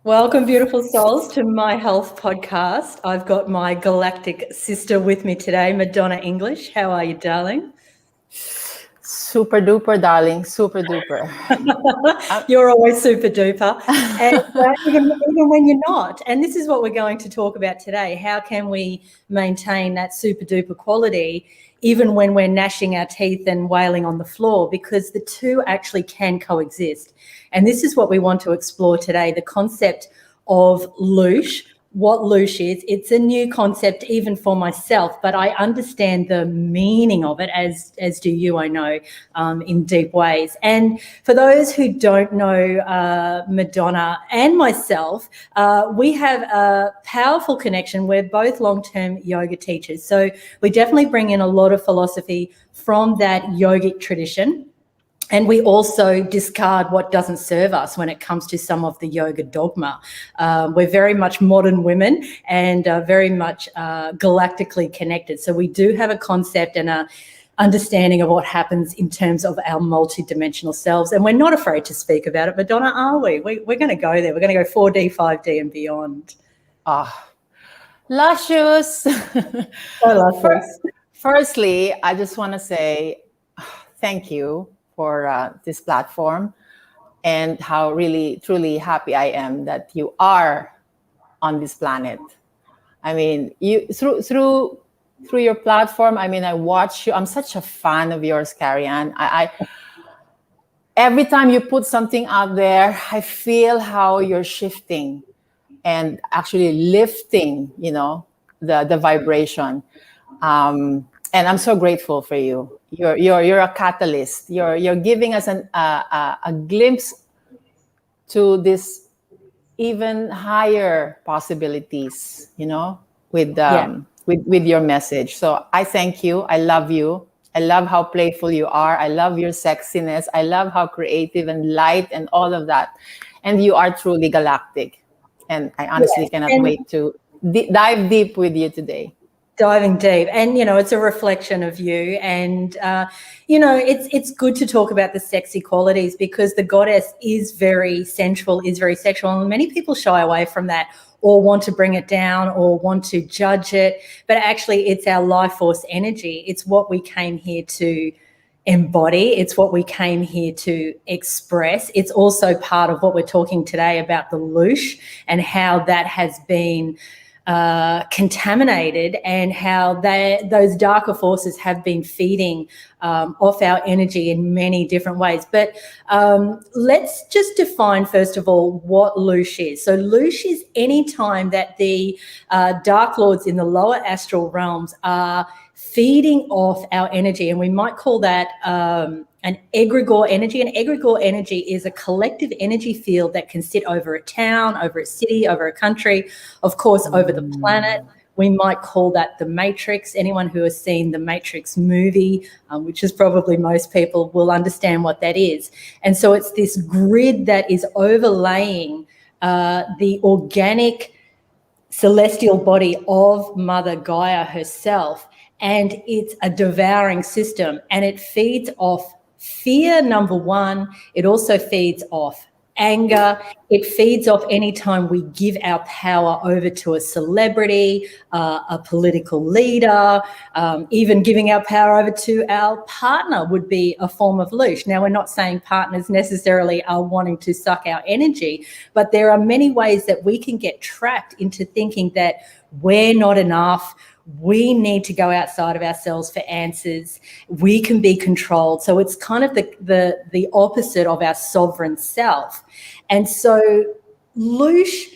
Welcome, beautiful souls, to my health podcast. I've got my galactic sister with me today, Madonna English. How are you, darling? Super duper, darling. Super duper. You're always super duper. And even when you're not. And this is what we're going to talk about today. How can we maintain that super duper quality even when we're gnashing our teeth and wailing on the floor? Because the two actually can coexist. And this is what we want to explore today, the concept of Loosh. What Loosh is. It's a new concept even for myself, but I understand the meaning of it, as do you, I know, in deep ways. And for those who don't know Madonna and myself, we have a powerful connection. We're both long-term yoga teachers, so we definitely bring in a lot of philosophy from that yogic tradition. And we also discard what doesn't serve us when it comes to some of the yoga dogma. We're very much modern women and very much galactically connected. So we do have a concept and a understanding of what happens in terms of our multidimensional selves. And we're not afraid to speak about it, Madonna, are we? We're going to go there. We're going to go 4D, 5D and beyond. Luscious. Firstly, I just want to say thank you for this platform, and how really truly happy I am that you are on this planet. I mean, you through your platform, I mean, I watch you. I'm such a fan of yours, Carrie-Anne. I every time you put something out there, I feel how you're shifting and actually lifting, the vibration. And I'm so grateful for you. You're a catalyst. You're giving us a glimpse to this even higher possibilities, with your message. So I thank you. I love you. I love how playful you are. I love your sexiness. I love how creative and light and all of that. And you are truly galactic. And I honestly cannot wait to dive deep with you today. Diving deep, and it's a reflection of you, and it's good to talk about the sexy qualities, because the goddess is very sensual, is very sexual, and many people shy away from that or want to bring it down or want to judge it, but actually it's our life force energy. It's what we came here to embody. It's what we came here to express. It's also part of what we're talking today about, the Loosh, and how that has been contaminated, and how those darker forces have been feeding off our energy in many different ways. But let's just define, first of all, what Loosh is. So Loosh is any time that the dark lords in the lower astral realms are feeding off our energy, and we might call that an egregore energy. An egregore energy is a collective energy field that can sit over a town, over a city, over a country, of course, over the planet. We might call that the Matrix. Anyone who has seen the Matrix movie, which is probably most people, will understand what that is. And so it's this grid that is overlaying the organic celestial body of Mother Gaia herself. And it's a devouring system, and it feeds off fear, number one. It also feeds off anger. It feeds off any time we give our power over to a celebrity, a political leader, even giving our power over to our partner would be a form of Loosh. Now, we're not saying partners necessarily are wanting to suck our energy, but there are many ways that we can get trapped into thinking that we're not enough. We need to go outside of ourselves for answers. We can be controlled. So it's kind of the opposite of our sovereign self. And so Loosh,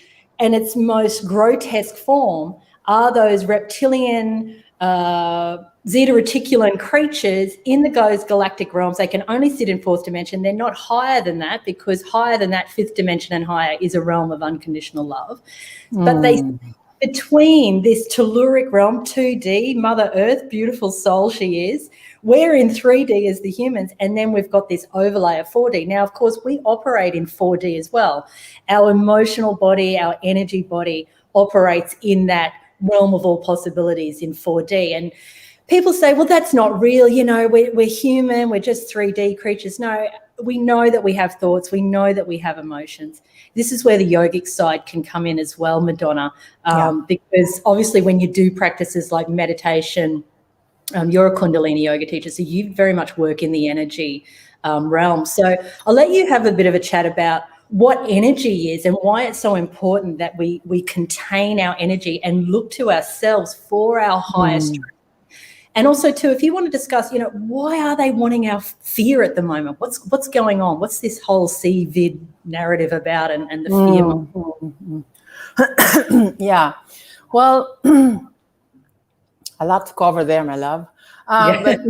in its most grotesque form, are those reptilian, Zeta Reticulan creatures in the galactic realms. They can only sit in fourth dimension. They're not higher than that, because higher than that, fifth dimension and higher, is a realm of unconditional love. But they between this telluric realm, 2D, Mother Earth, beautiful soul she is, we're in 3D as the humans, and then we've got this overlay of 4D. Now, of course, we operate in 4D as well. Our emotional body, our energy body operates in that realm of all possibilities in 4D. And people say, well, that's not real. We're human. We're just 3D creatures. No, we know that we have thoughts, we know that we have emotions. This is where the yogic side can come in as well, Madonna, because obviously when you do practices like meditation, you're a Kundalini yoga teacher, so you very much work in the energy realm. So I'll let you have a bit of a chat about what energy is and why it's so important that we contain our energy and look to ourselves for our highest truth. And also, too, if you want to discuss, why are they wanting our fear at the moment? What's going on? What's this whole CVID narrative about and the fear? Yeah. Well, a lot to cover there, my love. But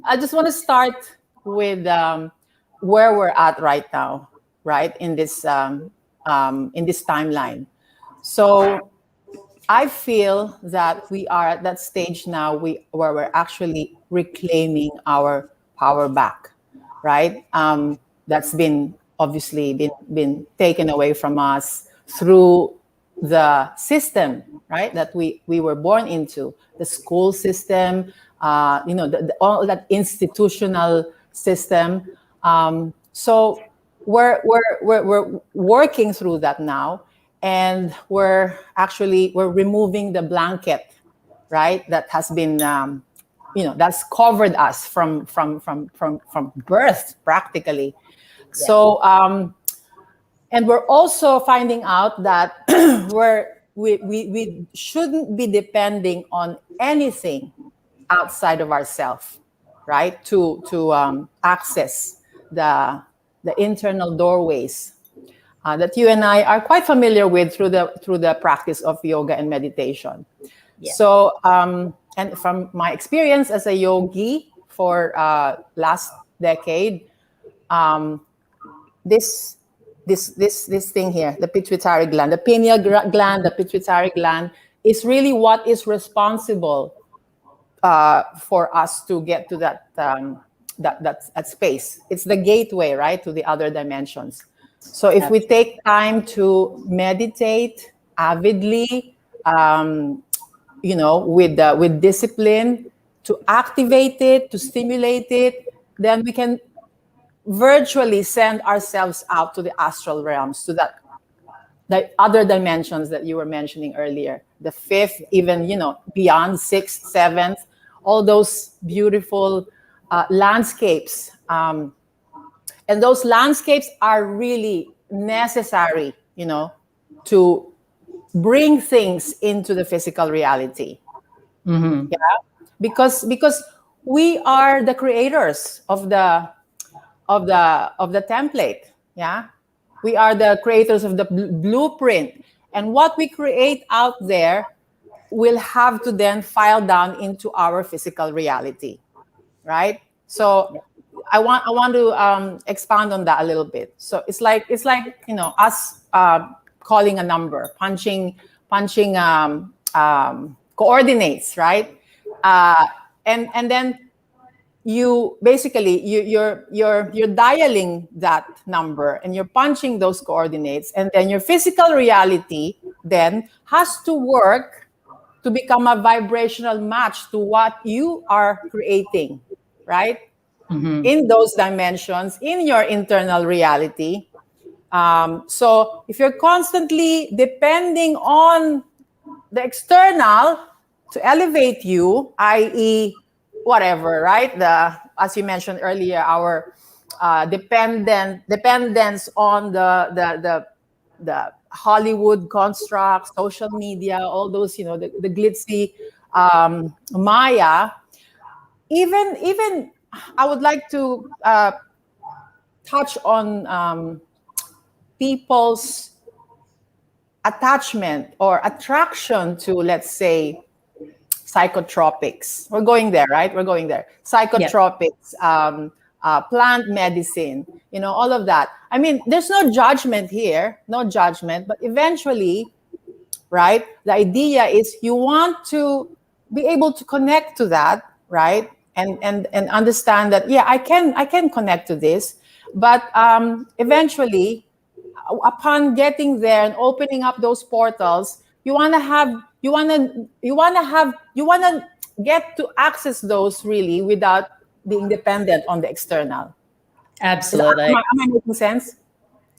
I just want to start with where we're at right now, right, in this timeline. So I feel that we are at that stage now where we're actually reclaiming our power back, right? That's been obviously been taken away from us through the system, right, that we were born into, the school system, all that institutional system. So we're working through that now. And we're removing the blanket, right? That has been, that's covered us from birth practically. Yeah. So, and we're also finding out that we shouldn't be depending on anything outside of ourselves, right? To access the internal doorways that you and I are quite familiar with through the practice of yoga and meditation. Yeah. So, and from my experience as a yogi for last decade, this thing here, the pituitary gland, the pineal gland, the pituitary gland, is really what is responsible for us to get to that space. It's the gateway, right, to the other dimensions. So if we take time to meditate avidly, with discipline, to activate it, to stimulate it, then we can virtually send ourselves out to the astral realms, to the other dimensions that you were mentioning earlier, the fifth, even, beyond sixth, seventh, all those beautiful landscapes. And those landscapes are really necessary, to bring things into the physical reality. Mm-hmm. Yeah, because we are the creators of the template. Yeah, we are the creators of the blueprint, and what we create out there will have to then file down into our physical reality, right? So I want to expand on that a little bit. So it's like us calling a number, punching coordinates, right? And then you basically you're dialing that number and you're punching those coordinates, and then your physical reality then has to work to become a vibrational match to what you are creating, right? Mm-hmm. In those dimensions, in your internal reality. So if you're constantly depending on the external to elevate you, i.e., whatever, right? As you mentioned earlier, our dependence on the Hollywood construct, social media, all those, the glitzy Maya. Even I would like to touch on people's attachment or attraction to, let's say, psychotropics. We're going there, right? We're going there. Psychotropics, plant medicine, all of that. I mean, there's no judgment here, but eventually, right, the idea is you want to be able to connect to that, right? And understand that, yeah, I can connect to this, but eventually, upon getting there and opening up those portals, you want to get to access those really without being dependent on the external. Absolutely. Am I making sense?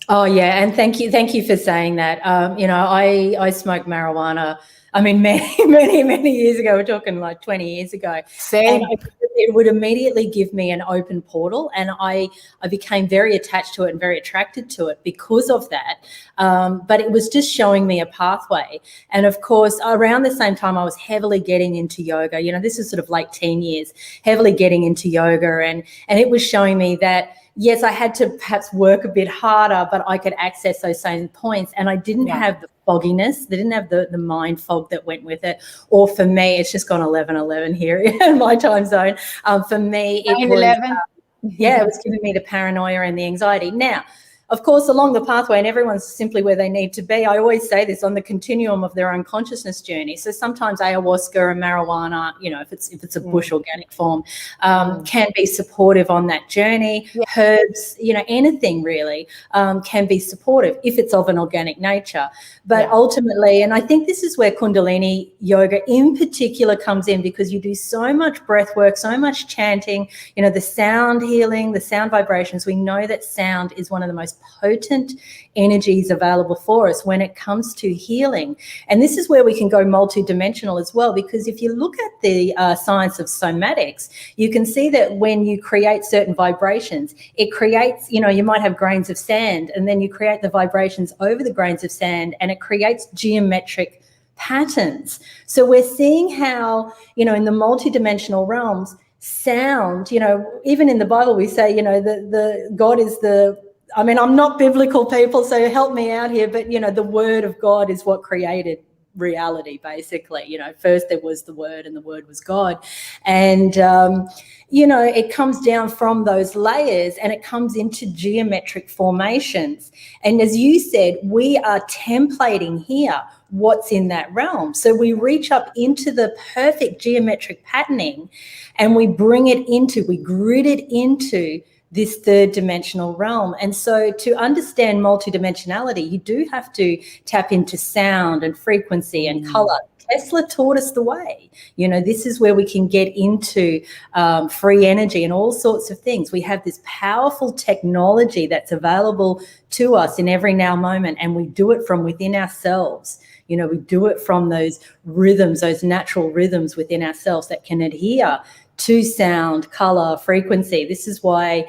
Oh yeah, and thank you for saying that. You know, I smoked marijuana. I mean, many years ago. We're talking like 20 years ago. Same. And it would immediately give me an open portal, and I became very attached to it and very attracted to it because of that. But it was just showing me a pathway. And of course, around the same time, I was heavily getting into yoga. You know, this is sort of late teen years, heavily getting into yoga, and it was showing me that, yes, I had to perhaps work a bit harder, but I could access those same points. And I didn't have the fogginess. They didn't have the mind fog that went with it. Or for me, it's just gone 11:11 here in my time zone. For me, it was, it was giving me the paranoia and the anxiety. Now, of course, along the pathway, and everyone's simply where they need to be. I always say this, on the continuum of their own consciousness journey. So sometimes ayahuasca and marijuana, you know, if it's a bush organic form, can be supportive on that journey. Yeah. Herbs, you know, anything really can be supportive if it's of an organic nature. But ultimately, and I think this is where Kundalini yoga in particular comes in, because you do so much breath work, so much chanting, you know, the sound healing, the sound vibrations. We know that sound is one of the most potent energies available for us when it comes to healing. And this is where we can go multidimensional as well, because if you look at the science of somatics, you can see that when you create certain vibrations, it creates, you know, you might have grains of sand, and then you create the vibrations over the grains of sand, and it creates geometric patterns. So we're seeing how, you know, in the multidimensional realms, sound, you know, even in the Bible we say, you know, the God is the, I mean, I'm not biblical, people, so help me out here, but, you know, the word of God is what created reality, basically. You know, first there was the word, and the word was God. And, you know, it comes down from those layers, and it comes into geometric formations. And as you said, we are templating here what's in that realm. So we reach up into the perfect geometric patterning, and we bring it into, we grid it into this third dimensional realm. And so to understand multidimensionality, you do have to tap into sound and frequency and color. Tesla taught us the way. You know, this is where we can get into free energy and all sorts of things. We have this powerful technology that's available to us in every now moment, and we do it from within ourselves. You know, we do it from those rhythms, those natural rhythms within ourselves that can adhere to sound, color, frequency. This is why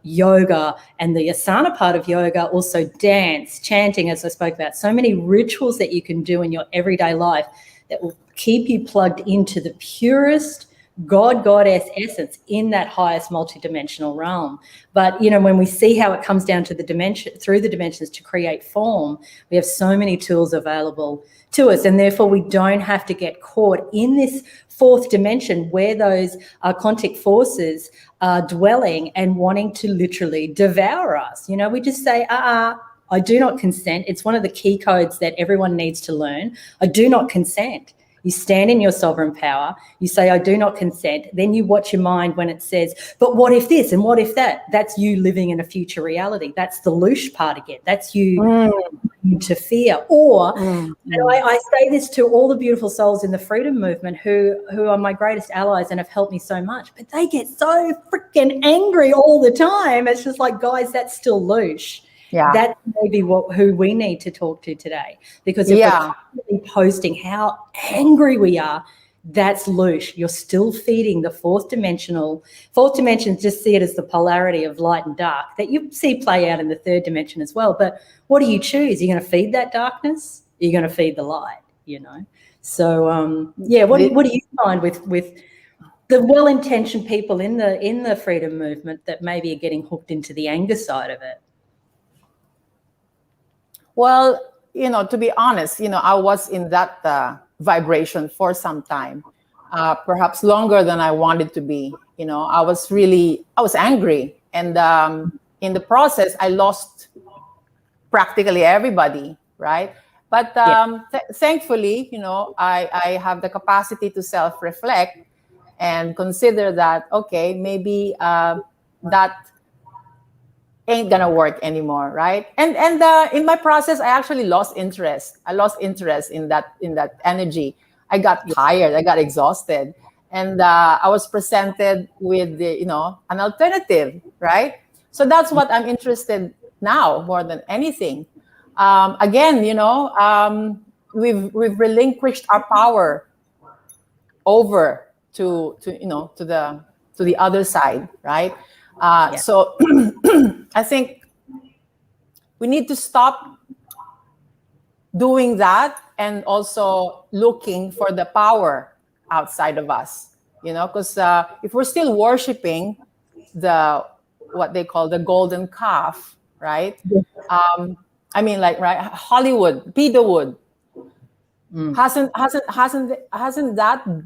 yoga and the asana part of yoga, also dance, chanting, as I spoke about, so many rituals that you can do in your everyday life that will keep you plugged into the purest goddess essence in that highest multidimensional realm. But, you know, when we see how it comes down to the dimension, through the dimensions to create form, we have so many tools available to us, and therefore we don't have to get caught in this fourth dimension where those quantic forces are dwelling and wanting to literally devour us. You know, we just say, I do not consent. It's one of the key codes that everyone needs to learn. I do not consent. You stand in your sovereign power. You say, I do not consent. Then you watch your mind when it says, but what if this and what if that? That's you living in a future reality. That's the Loosh part again. That's you to fear. Or, you know, I say this to all the beautiful souls in the freedom movement who are my greatest allies and have helped me so much, but they get so freaking angry all the time. It's just like, guys, that's still Loosh. Yeah. That's maybe who we need to talk to today, because if we're constantly posting how angry we are, that's Loosh. You're still feeding the fourth dimension. Just see it as the polarity of light and dark that you see play out in the third dimension as well. But what do you choose? You're going to feed that darkness? You're going to feed the light, you know? So, what do you find with the well-intentioned people in the freedom movement that maybe are getting hooked into the anger side of it? Well, you know, to be honest, you know, I was in that vibration for some time, perhaps longer than I wanted to be. You know, I was angry. And in the process, I lost practically everybody, right? But thankfully, you know, I have the capacity to self-reflect and consider that, okay, maybe that ain't gonna work anymore, right? And in my process, I actually lost interest. I lost interest in that energy. I got tired. I got exhausted, and I was presented with an alternative, right? So that's what I'm interested now more than anything. Again, we've relinquished our power over to the other side, right? So I think we need to stop doing that and also looking for the power outside of us, because if we're still worshiping what they call the golden calf, right? I mean, like, right, Hollywood, Peterwood, hasn't that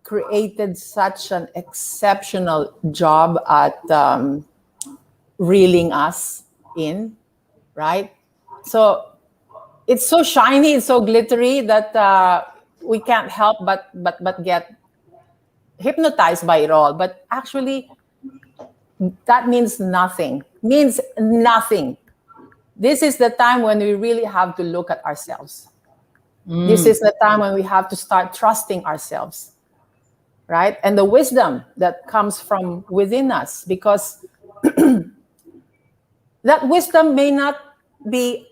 created such an exceptional job at reeling us in, right? So it's so shiny, it's so glittery that we can't help but get hypnotized by it all. But actually, that means nothing. Means nothing. This is the time when we really have to look at ourselves. This is the time when we have to start trusting ourselves, right? And the wisdom that comes from within us, because that wisdom may not be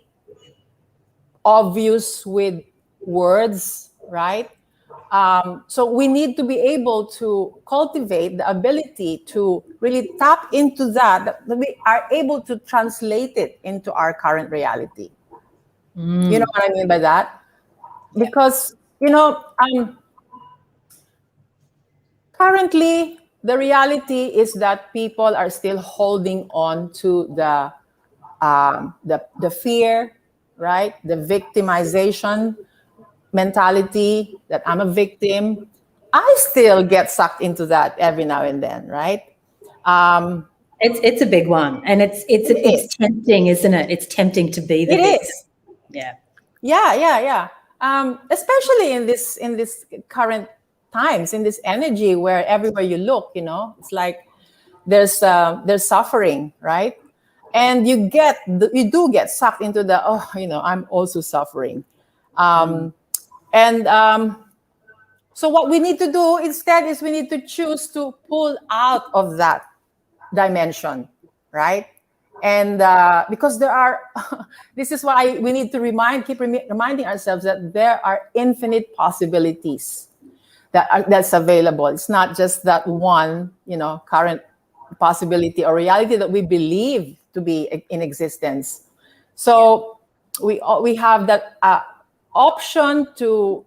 obvious with words, right? So we need to be able to cultivate the ability to really tap into that we are able to translate it into our current reality. You know what I mean by that? Because, currently the reality is that people are still holding on to the fear, right? The victimization mentality that I'm a victim. I still get sucked into that every now and then, right? It's a big one, and it's tempting, isn't it? It's tempting to be the victim. Yeah. Especially in this current times, in this energy where everywhere you look, it's like there's suffering, right? And you do get sucked into I'm also suffering. So what we need to do instead is we need to choose to pull out of that dimension, right? And because there are, this is why we need to keep reminding ourselves that there are infinite possibilities that's available. It's not just that one, current possibility or reality that we believe to be in existence. So we have that option to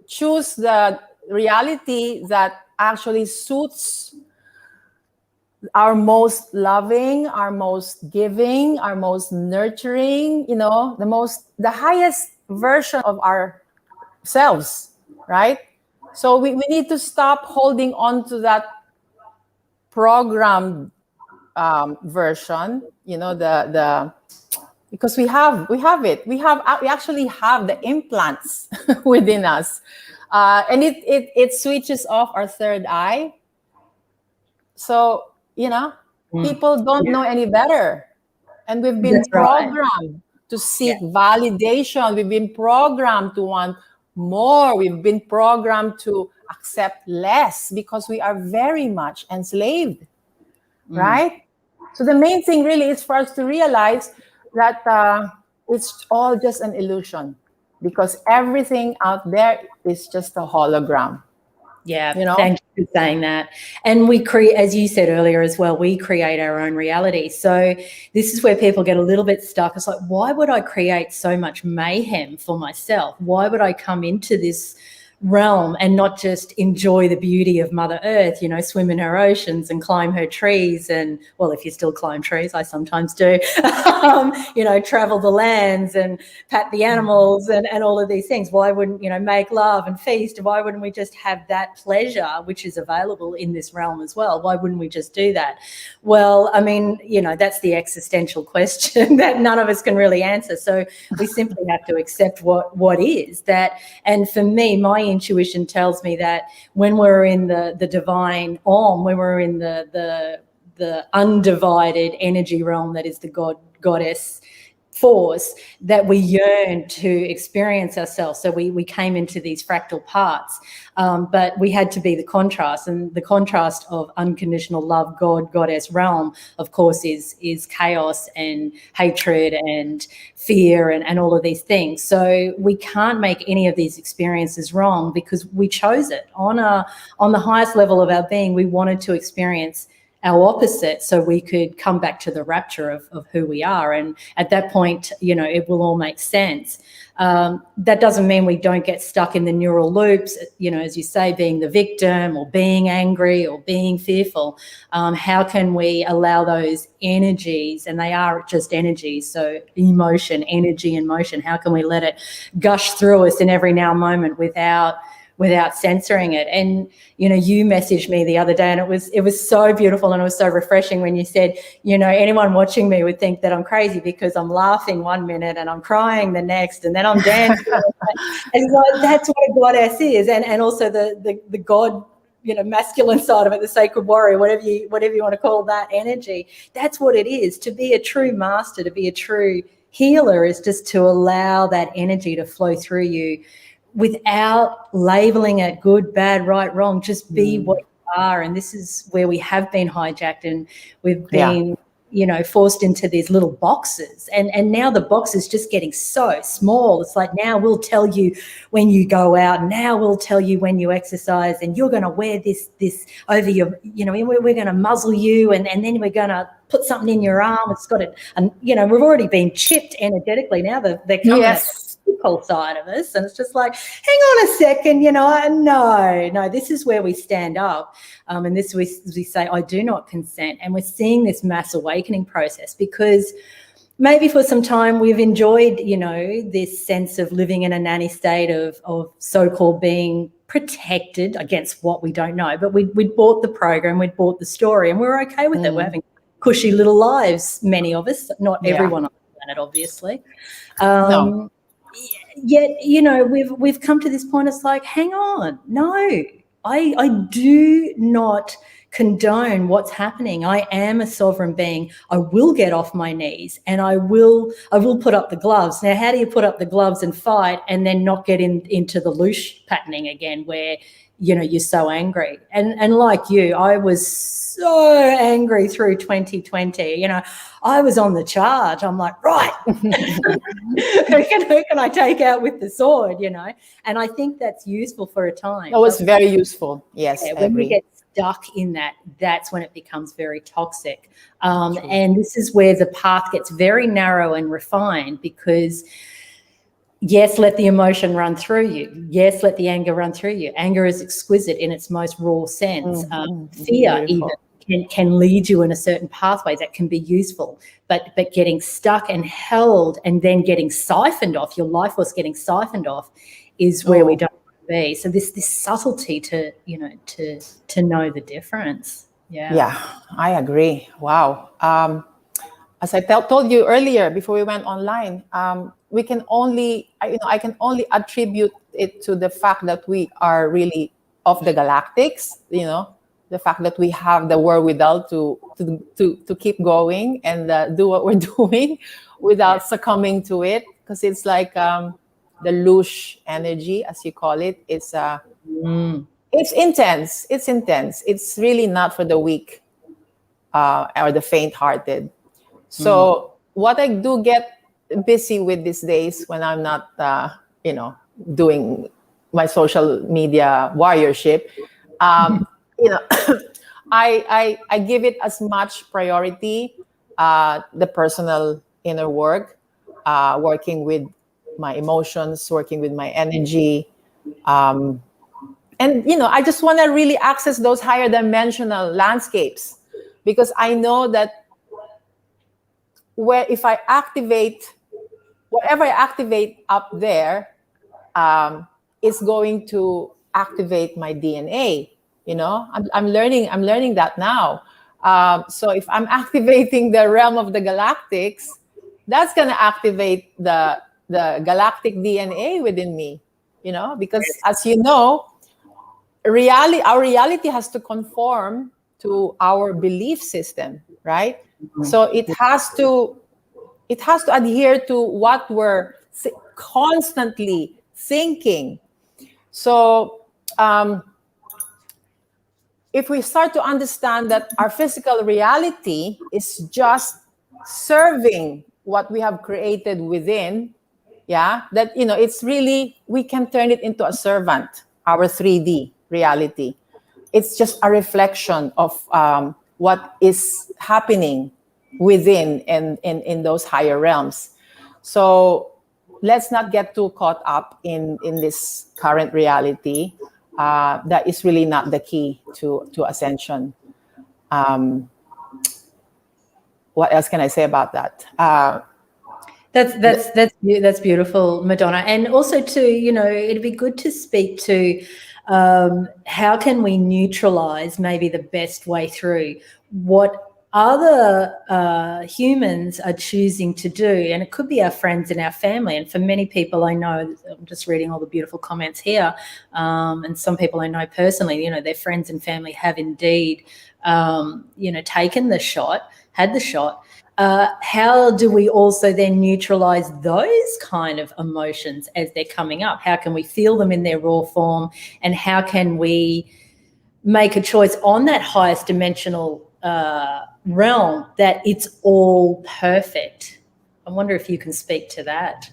choose the reality that actually suits our most loving, our most giving, our most nurturing, the highest version of ourselves, right? So we need to stop holding on to that programmed version, because we actually have the implants within us, and it switches off our third eye. So people don't know any better, and we've been programmed to seek validation. We've been programmed to want more. We've been programmed to accept less because we are very much enslaved, right? So the main thing really is for us to realize that it's all just an illusion, because everything out there is just a hologram. Yeah, thank you for saying that. And we create, as you said earlier as well, we create our own reality. So this is where people get a little bit stuck. It's like, why would I create so much mayhem for myself? Why would I come into this realm and not just enjoy the beauty of Mother Earth, swim in her oceans and climb her trees, and, well, if you still climb trees, I sometimes do, travel the lands and pat the animals and all of these things. Why wouldn't, make love and feast? Why wouldn't we just have that pleasure, which is available in this realm as well? Why wouldn't we just do that? Well, I mean, that's the existential question that none of us can really answer. So we simply have to accept what is that. And for me, my intuition tells me that when we're in the divine Om, when we're in the undivided energy realm that is the goddess force that we yearn to experience ourselves. So we came into these fractal parts, but we had to be the contrast, and the contrast of unconditional love, God, goddess realm, of course, is chaos and hatred and fear and all of these things. So we can't make any of these experiences wrong because we chose it. On the highest level of our being, we wanted to experience our opposite so we could come back to the rapture of who we are. And at that point, it will all make sense. That doesn't mean we don't get stuck in the neural loops, as you say, being the victim or being angry or being fearful. How can we allow those energies, and they are just energies, so emotion, energy and motion, how can we let it gush through us in every now moment without censoring it? And you messaged me the other day, and it was so beautiful, and it was so refreshing when you said, anyone watching me would think that I'm crazy because I'm laughing one minute and I'm crying the next, and then I'm dancing. And that's what a goddess is, and also the God, masculine side of it, the sacred warrior, whatever you want to call that energy. That's what it is. To be a true master, to be a true healer, is just to allow that energy to flow through you without labeling it good, bad, right, wrong. Just be what you are. And this is where we have been hijacked, and we've been forced into these little boxes, and now the box is just getting so small. It's like, now we'll tell you when you go out, now we'll tell you when you exercise, and you're going to wear this over your, we're going to muzzle you, and then we're going to put something in your arm. It's got it, and we've already been chipped energetically. Now they're coming at the physical side of us, and it's just like, hang on a second, no, this is where we stand up, and this we say, I do not consent. And we're seeing this mass awakening process because maybe for some time we've enjoyed, this sense of living in a nanny state of so-called being protected against what we don't know. But we'd bought the program, we'd bought the story, and we're okay with it. We're having cushy little lives, many of us, not everyone on the planet, obviously. No. Yet, we've come to this point. It's like, hang on, no, I do not condone what's happening. I am a sovereign being. I will get off my knees, and I will put up the gloves. Now, how do you put up the gloves and fight and then not get into the Loosh patterning again, where you're so angry? And like you, I was so angry through 2020. I was on the charge. I'm like, right, who can I take out with the sword? And I think that's useful for a time. That was very useful. Yes, I when agree. we get stuck in that, that's when it becomes very toxic. And this is where the path gets very narrow and refined, because yes, let the emotion run through you. Yes, let the anger run through you. Anger is exquisite in its most raw sense. Fear Beautiful. even can lead you in a certain pathway that can be useful. But getting stuck and held and then getting siphoned off, your life force getting siphoned off, is where we don't want to be. So this subtlety to know the difference. Yeah, I agree. Wow. As I told you earlier before we went online, we can only, I can only attribute it to the fact that we are really of the galactics, the fact that we have the wherewithal to keep going and do what we're doing without succumbing to it, because it's like the Loosh energy, as you call it. It's intense. It's intense. It's really not for the weak or the faint-hearted. So what I do get busy with these days when I'm not, doing my social media warriorship, I give it as much priority, the personal inner work, working with my emotions, working with my energy. And, I just want to really access those higher dimensional landscapes, because I know that where if I activate, whatever I activate up there, it's going to activate my DNA. I'm learning that now. So if I'm activating the realm of the galactics, that's going to activate the galactic DNA within me. Because as you know, our reality has to conform to our belief system, right? So it has to it has to adhere to what we're constantly thinking. So if we start to understand that our physical reality is just serving what we have created within, that, it's really, we can turn it into a servant, our 3D reality. It's just a reflection of what is happening within and in those higher realms. So let's not get too caught up in this current reality. That is really not the key to ascension. What else can I say about that? That's beautiful, Madonna. And also too, it'd be good to speak to how can we neutralize maybe the best way through what other humans are choosing to do. And it could be our friends and our family. And for many people I know, I'm just reading all the beautiful comments here, and some people I know personally, their friends and family have indeed, taken the shot, had the shot. How do we also then neutralize those kind of emotions as they're coming up? How can we feel them in their raw form? And how can we make a choice on that highest dimensional realm that it's all perfect? I wonder if you can speak to that.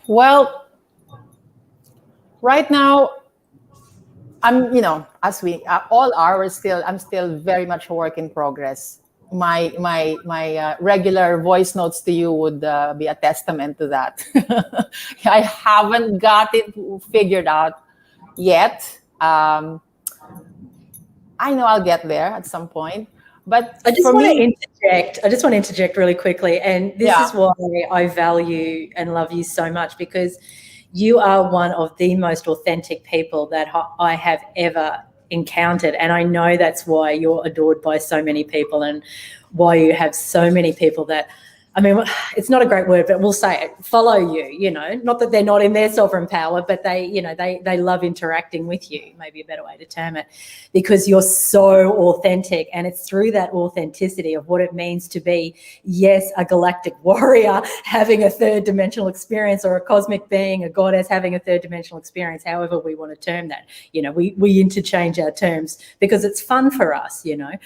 Well, right now, I'm, as we all are, I'm still very much a work in progress. My regular voice notes to you would be a testament to that. I haven't got it figured out yet. I know I'll get there at some point. But I just want to interject really quickly. And this is why I value and love you so much, because you are one of the most authentic people that I have ever encountered. And I know that's why you're adored by so many people and why you have so many people that, I mean, it's not a great word, but we'll say it, follow you, not that they're not in their sovereign power, but they love interacting with you, maybe a better way to term it, because you're so authentic. And it's through that authenticity of what it means to be, yes, a galactic warrior having a third dimensional experience, or a cosmic being, a goddess having a third dimensional experience, however we want to term that. We interchange our terms because it's fun for us, to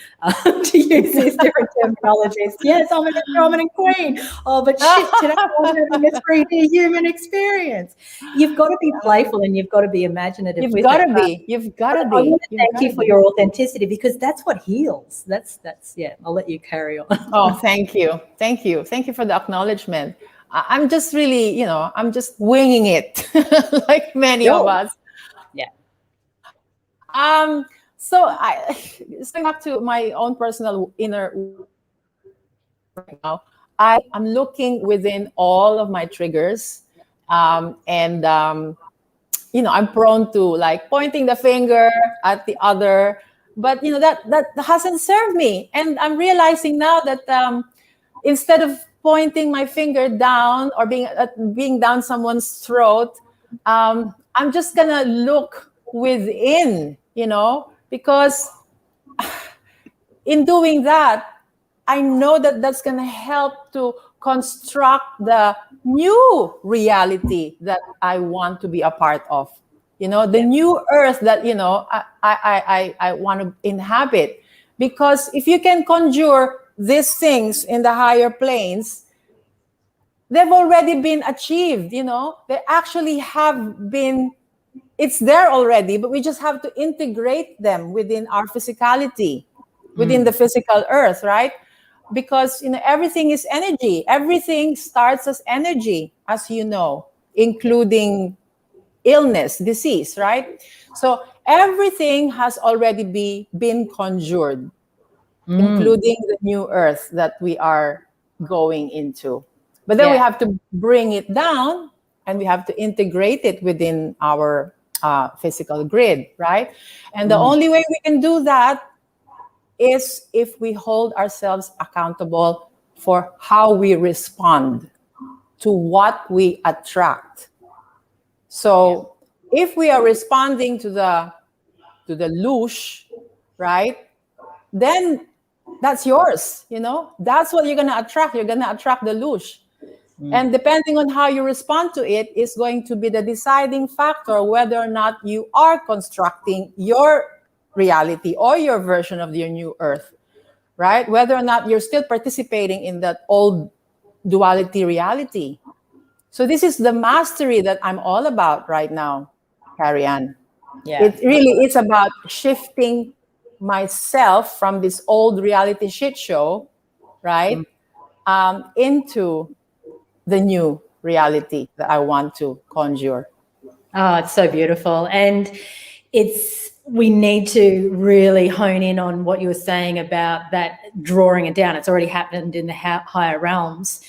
use these different terminologies. Yes, I'm an dominant queen. Oh, but shit, today I'm having a 3D human experience. You've got to be playful and you've got to be imaginative. You've got to be. I want to thank you for your authenticity, because that's what heals. That's I'll let you carry on. Oh, thank you. Thank you for the acknowledgement. I'm just really, I'm just winging it like many of us. Yeah. So going back to my own personal inner right now, I'm looking within all of my triggers, and I'm prone to like pointing the finger at the other, but that hasn't served me. And I'm realizing now that instead of pointing my finger down or being down someone's throat, I'm just gonna look within, because in doing that, I know that that's going to help to construct the new reality that I want to be a part of. The new earth that, I want to inhabit. Because if you can conjure these things in the higher planes, they've already been achieved, They actually have been, it's there already, but we just have to integrate them within our physicality, within the physical earth, right? Because everything is energy. Everything starts as energy, as you know, including illness, disease, right? So everything has already been conjured, including the new earth that we are going into. But then we have to bring it down and we have to integrate it within our physical grid, right? And the only way we can do that is if we hold ourselves accountable for how we respond to what we attract. So if we are responding to the Loosh, right, then that's yours. That's what you're going to attract. You're going to attract the Loosh. And depending on how you respond to it is going to be the deciding factor whether or not you are constructing your reality or your version of your new earth, right? Whether or not you're still participating in that old duality reality. So this is the mastery that I'm all about right now, Carrie-Anne. Yeah. It really is about shifting myself from this old reality shit show, right, into the new reality that I want to conjure. Oh, it's so beautiful. And we need to really hone in on what you were saying about that drawing it down. It's already happened in the higher realms.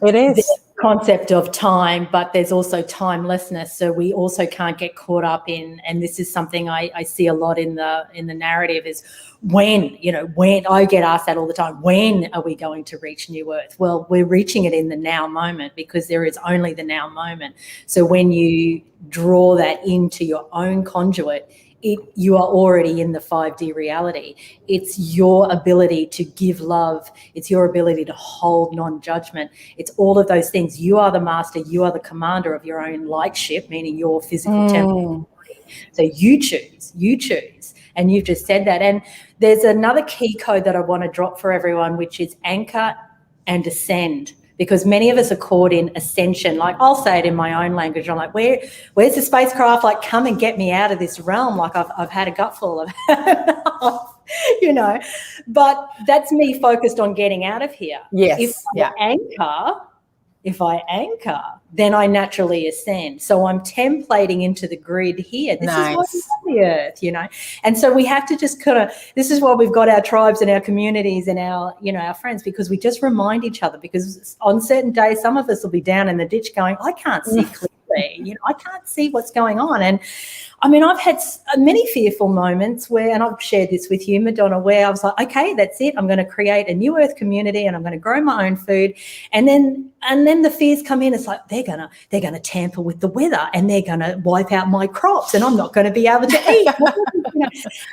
It is. The concept of time, but there's also timelessness. So we also can't get caught up in, and this is something I see a lot in the narrative is when I get asked that all the time, when are we going to reach New Earth? Well, we're reaching it in the now moment because there is only the now moment. So when you draw that into your own conduit, you are already in the 5D reality. It's your ability to give love. It's your ability to hold non-judgment. It's all of those things. You are the master. You are the commander of your own light ship, meaning your physical temple. So you choose. And you've just said that. And there's another key code that I want to drop for everyone, which is anchor and ascend. Because many of us are caught in ascension. Like I'll say it in my own language. I'm like, where's the spacecraft? Like, come and get me out of this realm. Like I've had a gutful of, But that's me focused on getting out of here. Yes. If I anchor, then I naturally ascend. So I'm templating into the grid here. This is what is on the earth, And so we have to just this is why we've got our tribes and our communities and our friends, because we just remind each other, because on certain days, some of us will be down in the ditch going, I can't see clearly, I can't see what's going on. And I mean, I've had many fearful moments and I've shared this with you, Madonna, where I was like, okay, that's it. I'm going to create a new earth community and I'm going to grow my own food. And then the fears come in. It's like, they're going to tamper with the weather and they're going to wipe out my crops and I'm not going to be able to eat.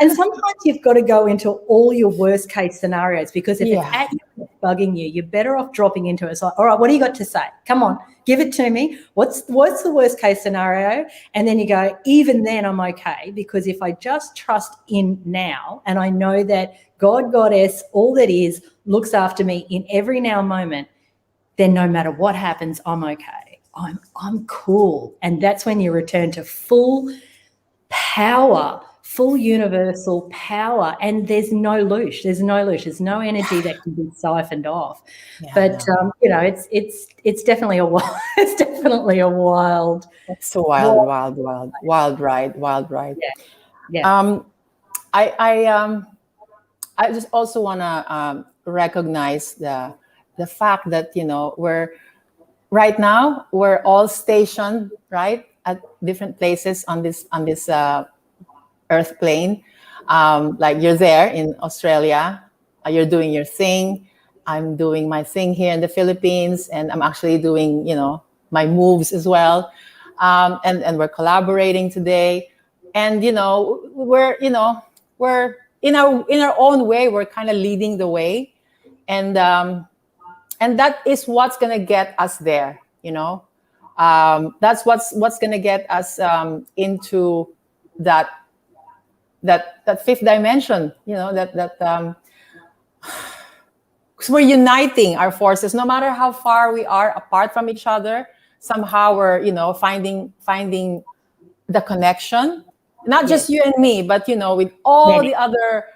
And sometimes you've got to go into all your worst case scenarios, because if it's at you, bugging you, you're better off dropping into it. It's like, all right, what do you got to say? Come on, give it to me. What's the worst case scenario? And then you go, even then I'm okay, because if I just trust in now and I know that God, Goddess, all that is, looks after me in every now moment, then no matter what happens, I'm okay. I'm cool. And that's when you return to full power, full universal power, and there's no loosh. There's no energy that can be siphoned off. But it's definitely a wild. It's definitely a wild. It's a wild ride. Yeah. I just also want to recognize the fact that we're right now we're all stationed right at different places on this earth plane. Like you're there in Australia, you're doing your thing. I'm doing my thing here in the Philippines, and I'm actually doing, my moves as well. And we're collaborating today. And, we're in our own way, we're kind of leading the way. And that is what's going to get us there, that's what's going to get us into that fifth dimension, because we're uniting our forces. No matter how far we are apart from each other, somehow we're, finding the connection. Not just you and me, but with all the other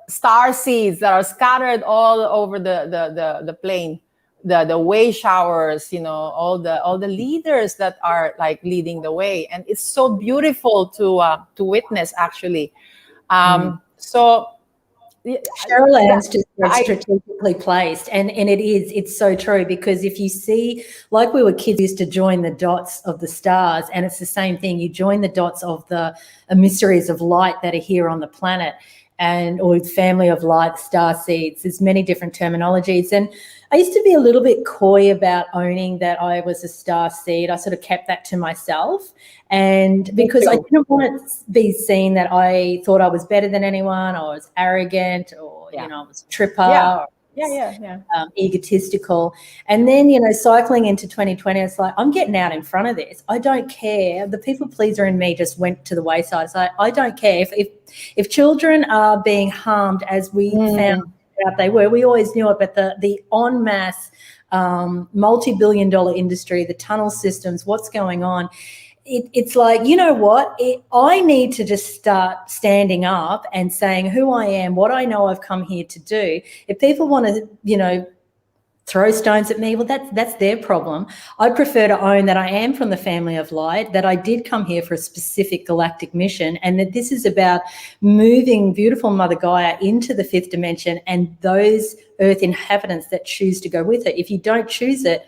star seeds that are scattered all over the plane, the way showers, all the leaders that are like leading the way, and it's so beautiful to witness actually. So Cheryl Ann's just strategically placed, and it's so true, because if you see, like we were kids, used to join the dots of the stars, and it's the same thing. You join the dots of the mysteries of light that are here on the planet, or family of light, star seeds. There's many different terminologies, and I used to be a little bit coy about owning that I was a star seed. I sort of kept that to myself, and because I didn't want it to be seen that I thought I was better than anyone, or I was arrogant, or or, Yeah. I was a tripper. Yeah. Or, Yeah. egotistical. And then, cycling into 2020, it's like, I'm getting out in front of this. I don't care. The people pleaser in me just went to the wayside. It's like, I don't care. If children are being harmed, as we found out they were, we always knew it, but the en masse multi-billion-dollar industry, the tunnel systems, what's going on, it's like, you know what, I need to just start standing up and saying who I am, what I know I've come here to do. If people want to, throw stones at me, well, that's their problem. I prefer to own that I am from the family of light, that I did come here for a specific galactic mission, and that this is about moving beautiful Mother Gaia into the fifth dimension and those earth inhabitants that choose to go with it. If you don't choose it,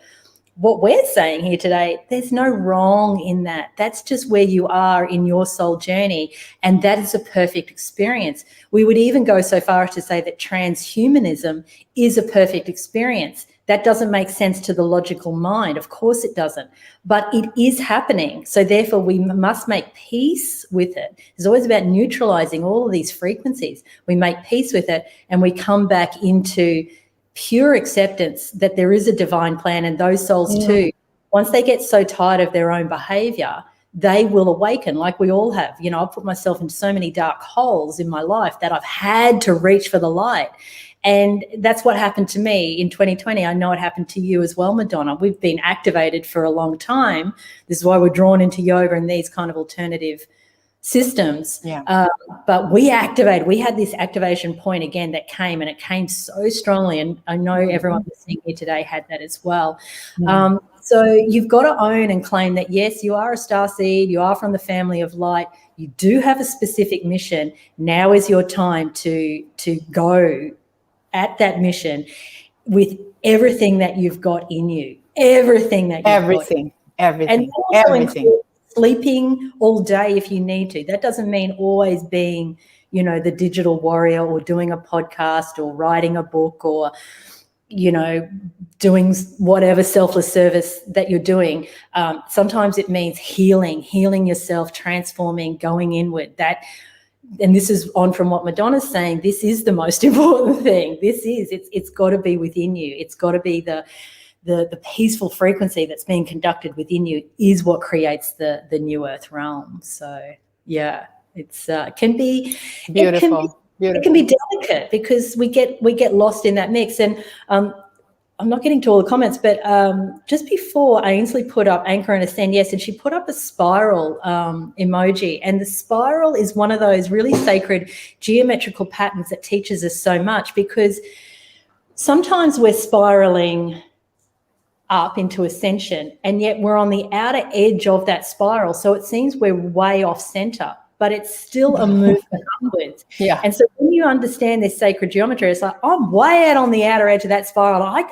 what we're saying here today, there's no wrong in that. That's just where you are in your soul journey, and that is a perfect experience. We would even go so far as to say that transhumanism is a perfect experience. That doesn't make sense to the logical mind. Of course it doesn't, but it is happening. So therefore we must make peace with it. It's always about neutralizing all of these frequencies. We make peace with it and we come back into pure acceptance that there is a divine plan, and those souls too, once they get so tired of their own behavior, they will awaken, like we all have. I've put myself into so many dark holes in my life that I've had to reach for the light. And that's what happened to me in 2020. I know it happened to you as well, Madonna. We've been activated for a long time. This is why we're drawn into yoga and these kind of alternative systems. But we had this activation point again that came, and it came so strongly, and I know everyone listening here today had that as well. So you've got to own and claim that, yes, you are a starseed, you are from the family of light, you do have a specific mission. Now is your time to go at that mission with everything that you've got in you, everything. And also sleeping all day if you need to. That doesn't mean always being, the digital warrior, or doing a podcast, or writing a book, or, doing whatever selfless service that you're doing. Sometimes it means healing yourself, transforming, going inward. And this is on from what Madonna's saying, this is the most important thing. It's got to be within you. It's got to be the peaceful frequency that's being conducted within you is what creates the new earth realm. So yeah, it's can be beautiful. It can be delicate because we get lost in that mix. And I'm not getting to all the comments, but just before Ainsley put up Anchor and Ascend, yes, and she put up a spiral emoji. And the spiral is one of those really sacred geometrical patterns that teaches us so much, because sometimes we're spiraling up into ascension, and yet we're on the outer edge of that spiral. So it seems we're way off center, but it's still a movement upwards. Yeah. And so when you understand this sacred geometry, it's like, I'm way out on the outer edge of that spiral. I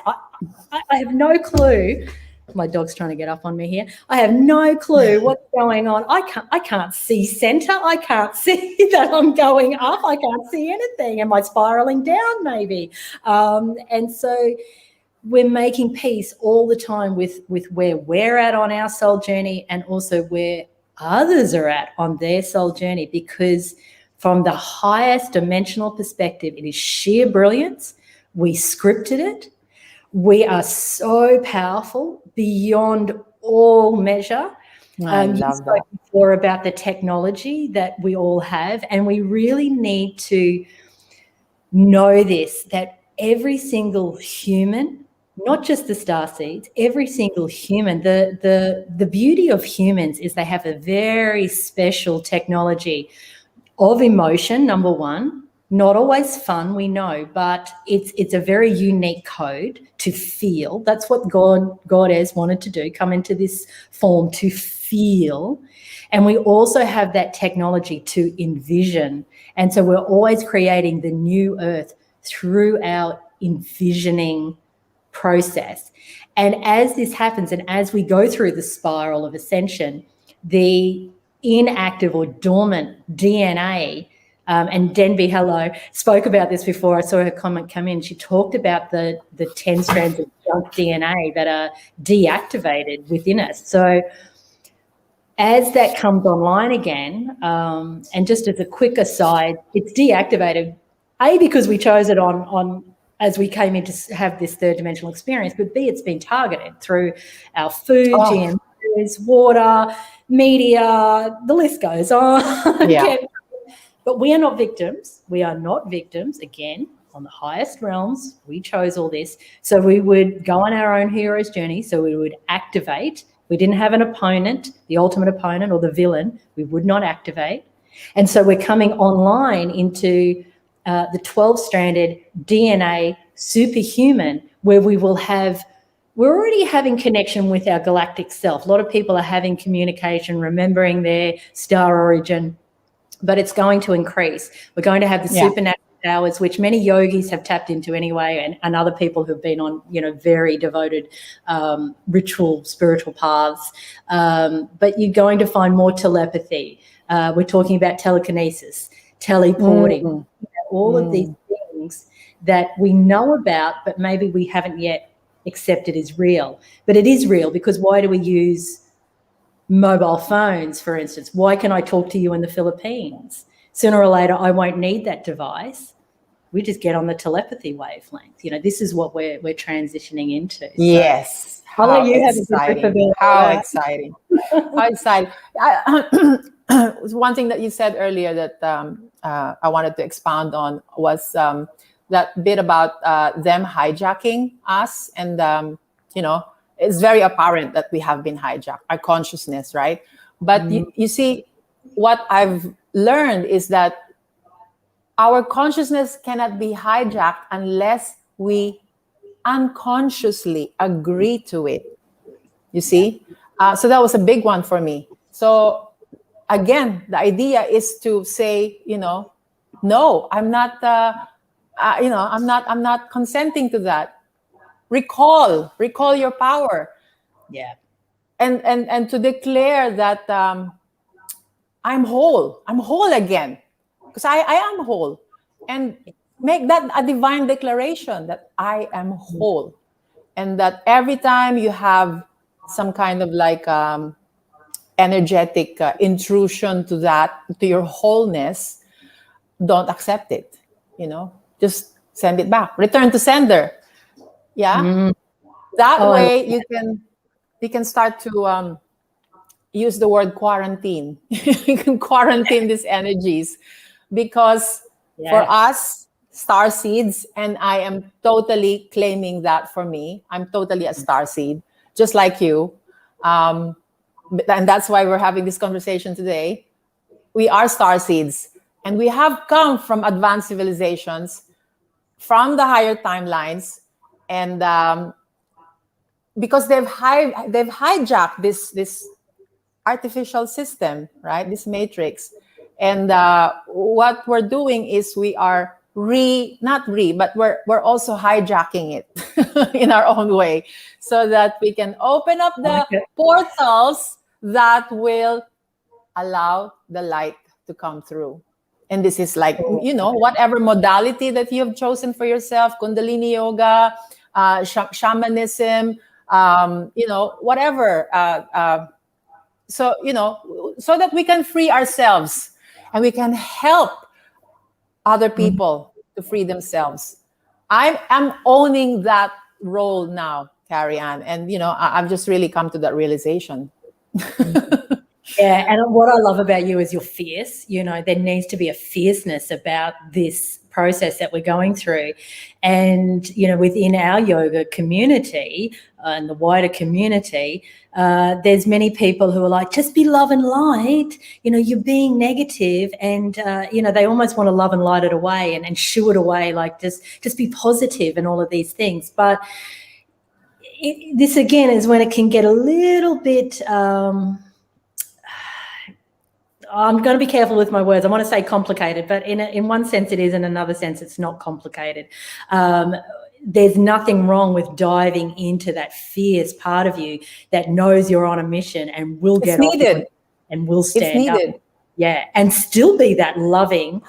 have no clue. My dog's trying to get up on me here. I have no clue what's going on. I can't see center. I can't see that I'm going up. I can't see anything. Am I spiraling down maybe? And so we're making peace all the time with where we're at on our soul journey, and also where others are at on their soul journey, because from the highest dimensional perspective, it is sheer brilliance. We scripted it. We are so powerful beyond all measure. You spoke before about the technology that we all have, and we really need to know this, that every single human, not just the starseeds, every single human, the beauty of humans is they have a very special technology of emotion, number one. Not always fun, we know, but it's a very unique code to feel. That's what God has wanted to do, come into this form to feel. And we also have that technology to envision. And so we're always creating the new earth through our envisioning process. And as this happens, and as we go through the spiral of ascension, the inactive or dormant DNA, and Denby, hello, spoke about this before. I saw her comment come in. She talked about the 10 strands of junk DNA that are deactivated within us. So as that comes online again, and just as a quick aside, it's deactivated A, because we chose it on as we came in to have this third dimensional experience, but B, it's been targeted through our food, GMOs, water, media, the list goes on. Yeah. But we are not victims. We are not victims. Again, on the highest realms, we chose all this. So we would go on our own hero's journey. So we would activate. We didn't have an opponent, the ultimate opponent or the villain. We would not activate. And so we're coming online into the 12-stranded DNA superhuman, where we will have, we're already having connection with our galactic self. A lot of people are having communication, remembering their star origin, but it's going to increase. We're going to have the supernatural powers, which many yogis have tapped into anyway, and other people who've been on, very devoted ritual, spiritual paths. But you're going to find more telepathy. We're talking about telekinesis, teleporting, all of these things that we know about, but maybe we haven't yet accepted is real. But it is real, because why do we use mobile phones, for instance? Why can I talk to you in the Philippines? Sooner or later, I won't need that device. We just get on the telepathy wavelength. This is what we're transitioning into. So yes. How exciting. How exciting. How exciting. One thing that you said earlier that I wanted to expound on was that bit about them hijacking us. And, it's very apparent that we have been hijacked, our consciousness, right? But you see, what I've learned is that our consciousness cannot be hijacked unless we unconsciously agree to it. You see? So that was a big one for me. So again, the idea is to say, no, I'm not, I'm not consenting to that. Recall your power. Yeah. And to declare that I'm whole again, because I am whole, and make that a divine declaration that I am whole, and that every time you have some kind of like energetic intrusion to your wholeness, don't accept it. Just send it back. Return to sender. Yeah. That way you can start to use the word quarantine. You can quarantine these energies, because for us, star seeds, and I am totally claiming that for me, I'm totally a star seed, just like you. And that's why we're having this conversation today. We are star seeds, and we have come from advanced civilizations, from the higher timelines, and because they've hijacked this artificial system, right? This matrix. And what we're doing is we are but we're also hijacking it in our own way, so that we can open up the portals that will allow the light to come through. And this is like, whatever modality that you have chosen for yourself, Kundalini yoga, shamanism, whatever. So that we can free ourselves, and we can help other people to free themselves. I'm owning that role now, Carrie-Anne, and I've just really come to that realization. Yeah, and what I love about you is you're fierce. There needs to be a fierceness about this process that we're going through. And, within our yoga community and the wider community, there's many people who are like, just be love and light. You're being negative, and, they almost want to love and light it away and shoo it away, like just be positive and all of these things. But this, again, is when it can get a little bit... I'm going to be careful with my words. I want to say complicated, but in one sense it is, in another sense it's not complicated. There's nothing wrong with diving into that fierce part of you that knows you're on a mission and will get off it and will stand up. Yeah, and still be that loving,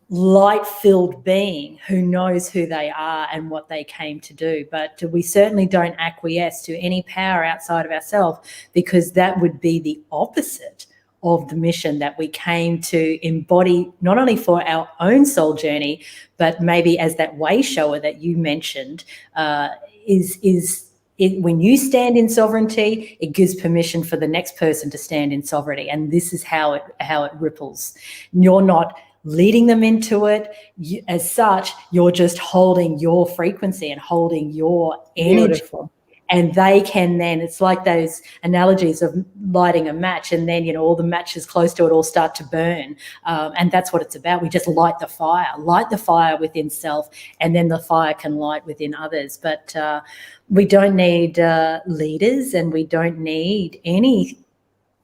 light-filled being who knows who they are and what they came to do. But we certainly don't acquiesce to any power outside of ourselves, because that would be the opposite of the mission that we came to embody, not only for our own soul journey, but maybe as that way shower that you mentioned, when you stand in sovereignty, it gives permission for the next person to stand in sovereignty, and this is how it ripples. You're not leading them into it. As such, you're just holding your frequency and holding your energy. Beautiful. And they can then, it's like those analogies of lighting a match, and then, all the matches close to it all start to burn. And that's what it's about. We just light the fire within self, and then the fire can light within others. But we don't need leaders, and we don't need any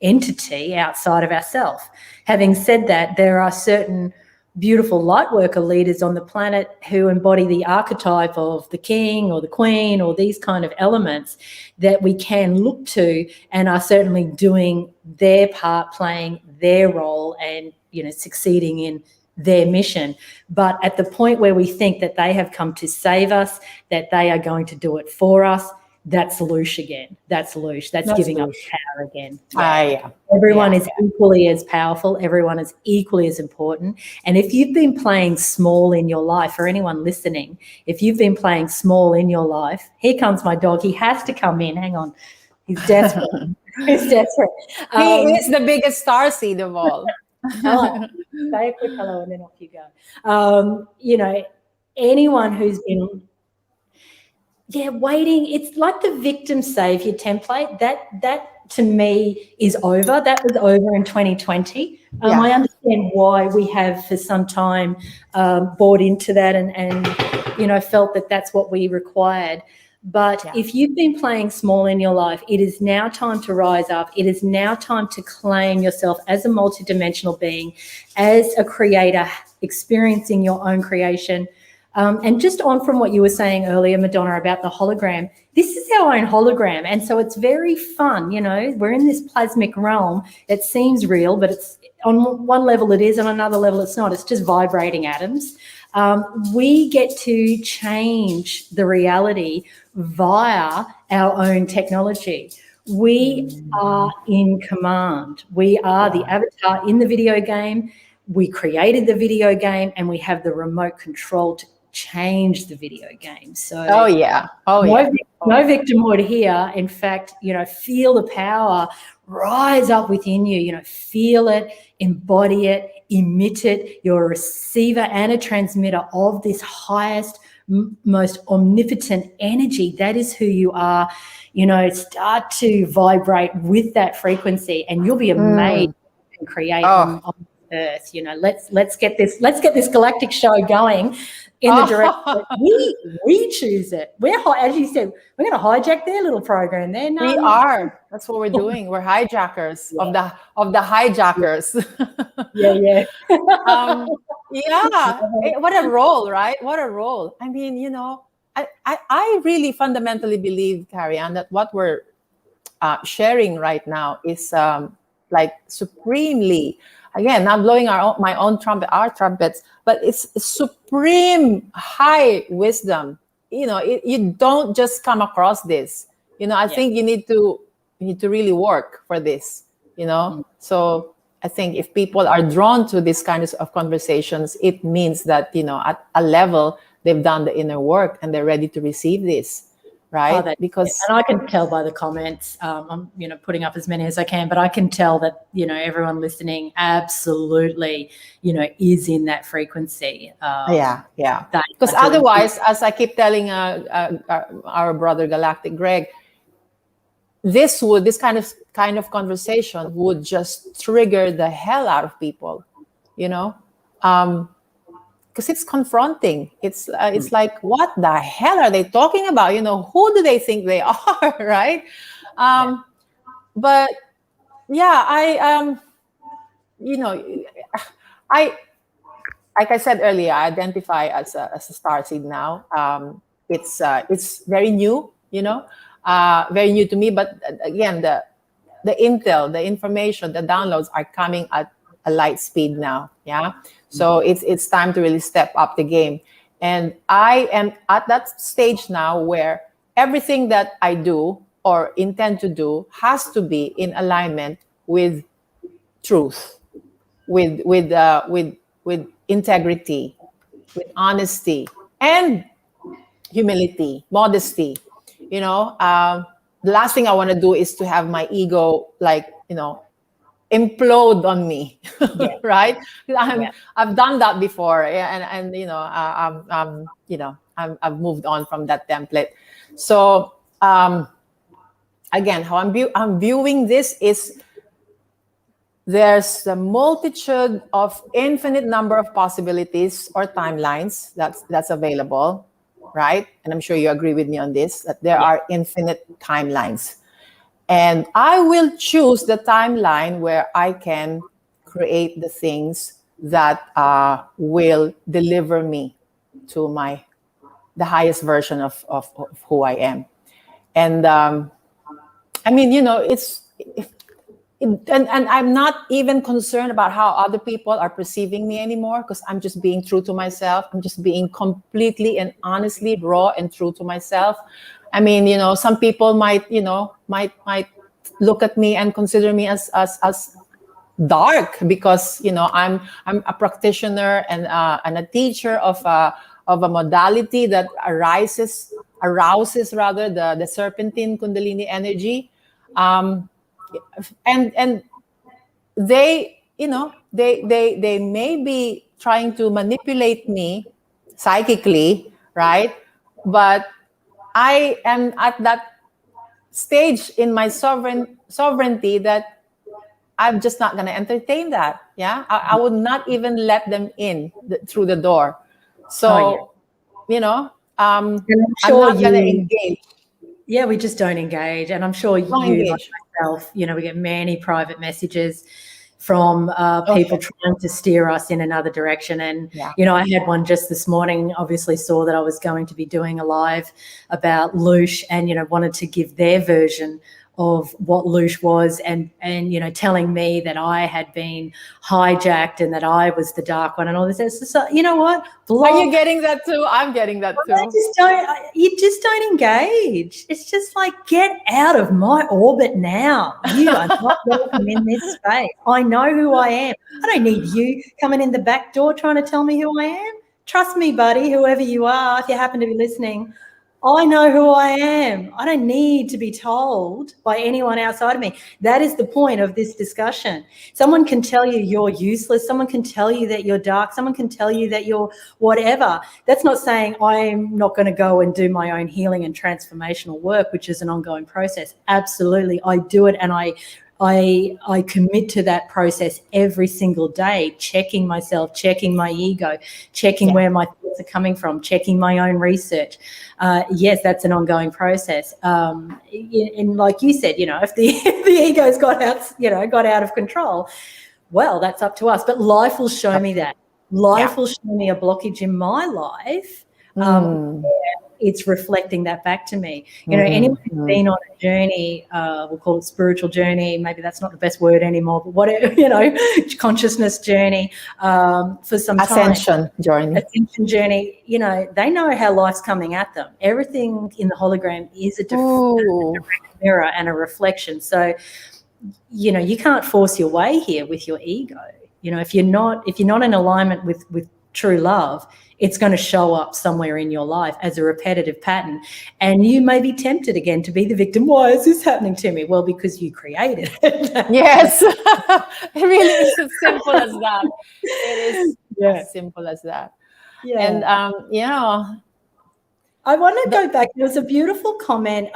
entity outside of ourselves. Having said that, there are certain beautiful light worker leaders on the planet who embody the archetype of the king or the queen or these kind of elements that we can look to, and are certainly doing their part, playing their role, and succeeding in their mission. But at the point where we think that they have come to save us, that they are going to do it for us, that's Loosh again. That's Loosh. That's giving up power again. Yeah. Everyone is equally as powerful. Everyone is equally as important. And if you've been playing small in your life, for anyone listening, if you've been playing small in your life, here comes my dog. He has to come in. Hang on. He's desperate. He's desperate. He is the biggest starseed of all. Say a quick hello and then off you go. Anyone who's been waiting, it's like the victim savior template. That to me is over. That was over in 2020. I understand why we have for some time bought into that and felt that that's what we required. But if you've been playing small in your life, it is now time to rise up. It is now time to claim yourself as a multidimensional being, as a creator, experiencing your own creation. And just on from what you were saying earlier, Madonna, about the hologram, this is our own hologram. And so it's very fun. We're in this plasmic realm. It seems real, but it's on one level it is, on another level it's not. It's just vibrating atoms. We get to change the reality via our own technology. We are in command. We are the avatar in the video game. We created the video game, and we have the remote control to change the video game. So no victimhood here. In fact, feel the power rise up within you. Feel it, embody it, emit it. You're a receiver and a transmitter of this highest, most omnipotent energy. That is who you are. Start to vibrate with that frequency, and you'll be amazed and create on Earth. Let's get this galactic show going in the direction that we choose it. As you said, we're going to hijack their little program there. No, we are. That's what we're doing. We're hijackers of the hijackers. What a role, right? What a role. I mean, I really fundamentally believe, Carrie-Anne, that what we're sharing right now is like supremely, again, not blowing my own trumpet, our trumpets, but it's supreme high wisdom. You don't just come across this. I think you need to really work for this. So I think if people are drawn to this kind of conversations, it means that at a level they've done the inner work and they're ready to receive this. Right, because and I can tell by the comments. I'm putting up as many as I can, but I can tell that everyone listening absolutely is in that frequency. Because otherwise, as I keep telling our brother Galactic Greg, this kind of conversation would just trigger the hell out of people, because it's confronting. It's like, what the hell are they talking about? Who do they think they are, right? But I like I said earlier, I identify as a starseed now. It's very new, very new to me. But again, the intel, the information, the downloads are coming at a light speed now. So it's time to really step up the game. And I am at that stage now where everything that I do or intend to do has to be in alignment with truth, with integrity, with honesty, and humility, modesty. The last thing I want to do is to have my ego, like, implode on me. Yeah. Right? Yeah. I've done that before, and I've moved on from that template. So again, how I'm viewing this is, there's a multitude of infinite number of possibilities or timelines that's available, right? And I'm sure you agree with me on this, that there are infinite timelines. And I will choose the timeline where I can create the things that will deliver me to the highest version of who I am. And I mean, and I'm not even concerned about how other people are perceiving me anymore, because I'm just being true to myself. I'm just being completely and honestly raw and true to myself. I mean, some people might look at me and consider me as dark, because I'm a practitioner and a teacher of a modality that arouses rather the serpentine Kundalini energy. And they they may be trying to manipulate me psychically, right? But I am at that stage in my sovereignty that I'm just not going to entertain that. Yeah, I would not even let them in through the door. So I'm sure not going to engage. Yeah, we just don't engage. And I'm sure Don't you, engage. like myself, we get many private messages from people trying to steer us in another direction. And, I had one just this morning, obviously saw that I was going to be doing a live about Loosh and, wanted to give their version of what Loosh was, and telling me that I had been hijacked and that I was the dark one and all this. So, you know what? Are you getting that too? I'm getting that too. You just don't engage. It's just like, get out of my orbit now. You are not welcome in this space. I know who I am. I don't need you coming in the back door trying to tell me who I am. Trust me, buddy, whoever you are, if you happen to be listening, I know who I am. I don't need to be told by anyone outside of me. That is the point of this discussion. Someone can tell you you're useless. Someone can tell you that you're dark. Someone can tell you that you're whatever. That's not saying I'm not going to go and do my own healing and transformational work, which is an ongoing process. Absolutely. I do it, and I commit to that process every single day, checking myself, checking my ego, checking where my thoughts are coming from, checking my own research. Yes, that's an ongoing process. And like you said, if the ego's got out of control, well, that's up to us. But life will show me that. Life will show me a blockage in my life. It's reflecting that back to me. Anyone who's been on a journey, we'll call it spiritual journey, maybe that's not the best word anymore, but whatever, consciousness journey, for some Ascension journey, they know how life's coming at them. Everything in the hologram is a direct mirror and a reflection. So, you can't force your way here with your ego. If you're not in alignment with true love, it's going to show up somewhere in your life as a repetitive pattern. And you may be tempted again to be the victim. Why is this happening to me? Well, because you created it. Yes. It really is as simple as that. It is as simple as that. Yeah. And, I want to go back. There was a beautiful comment.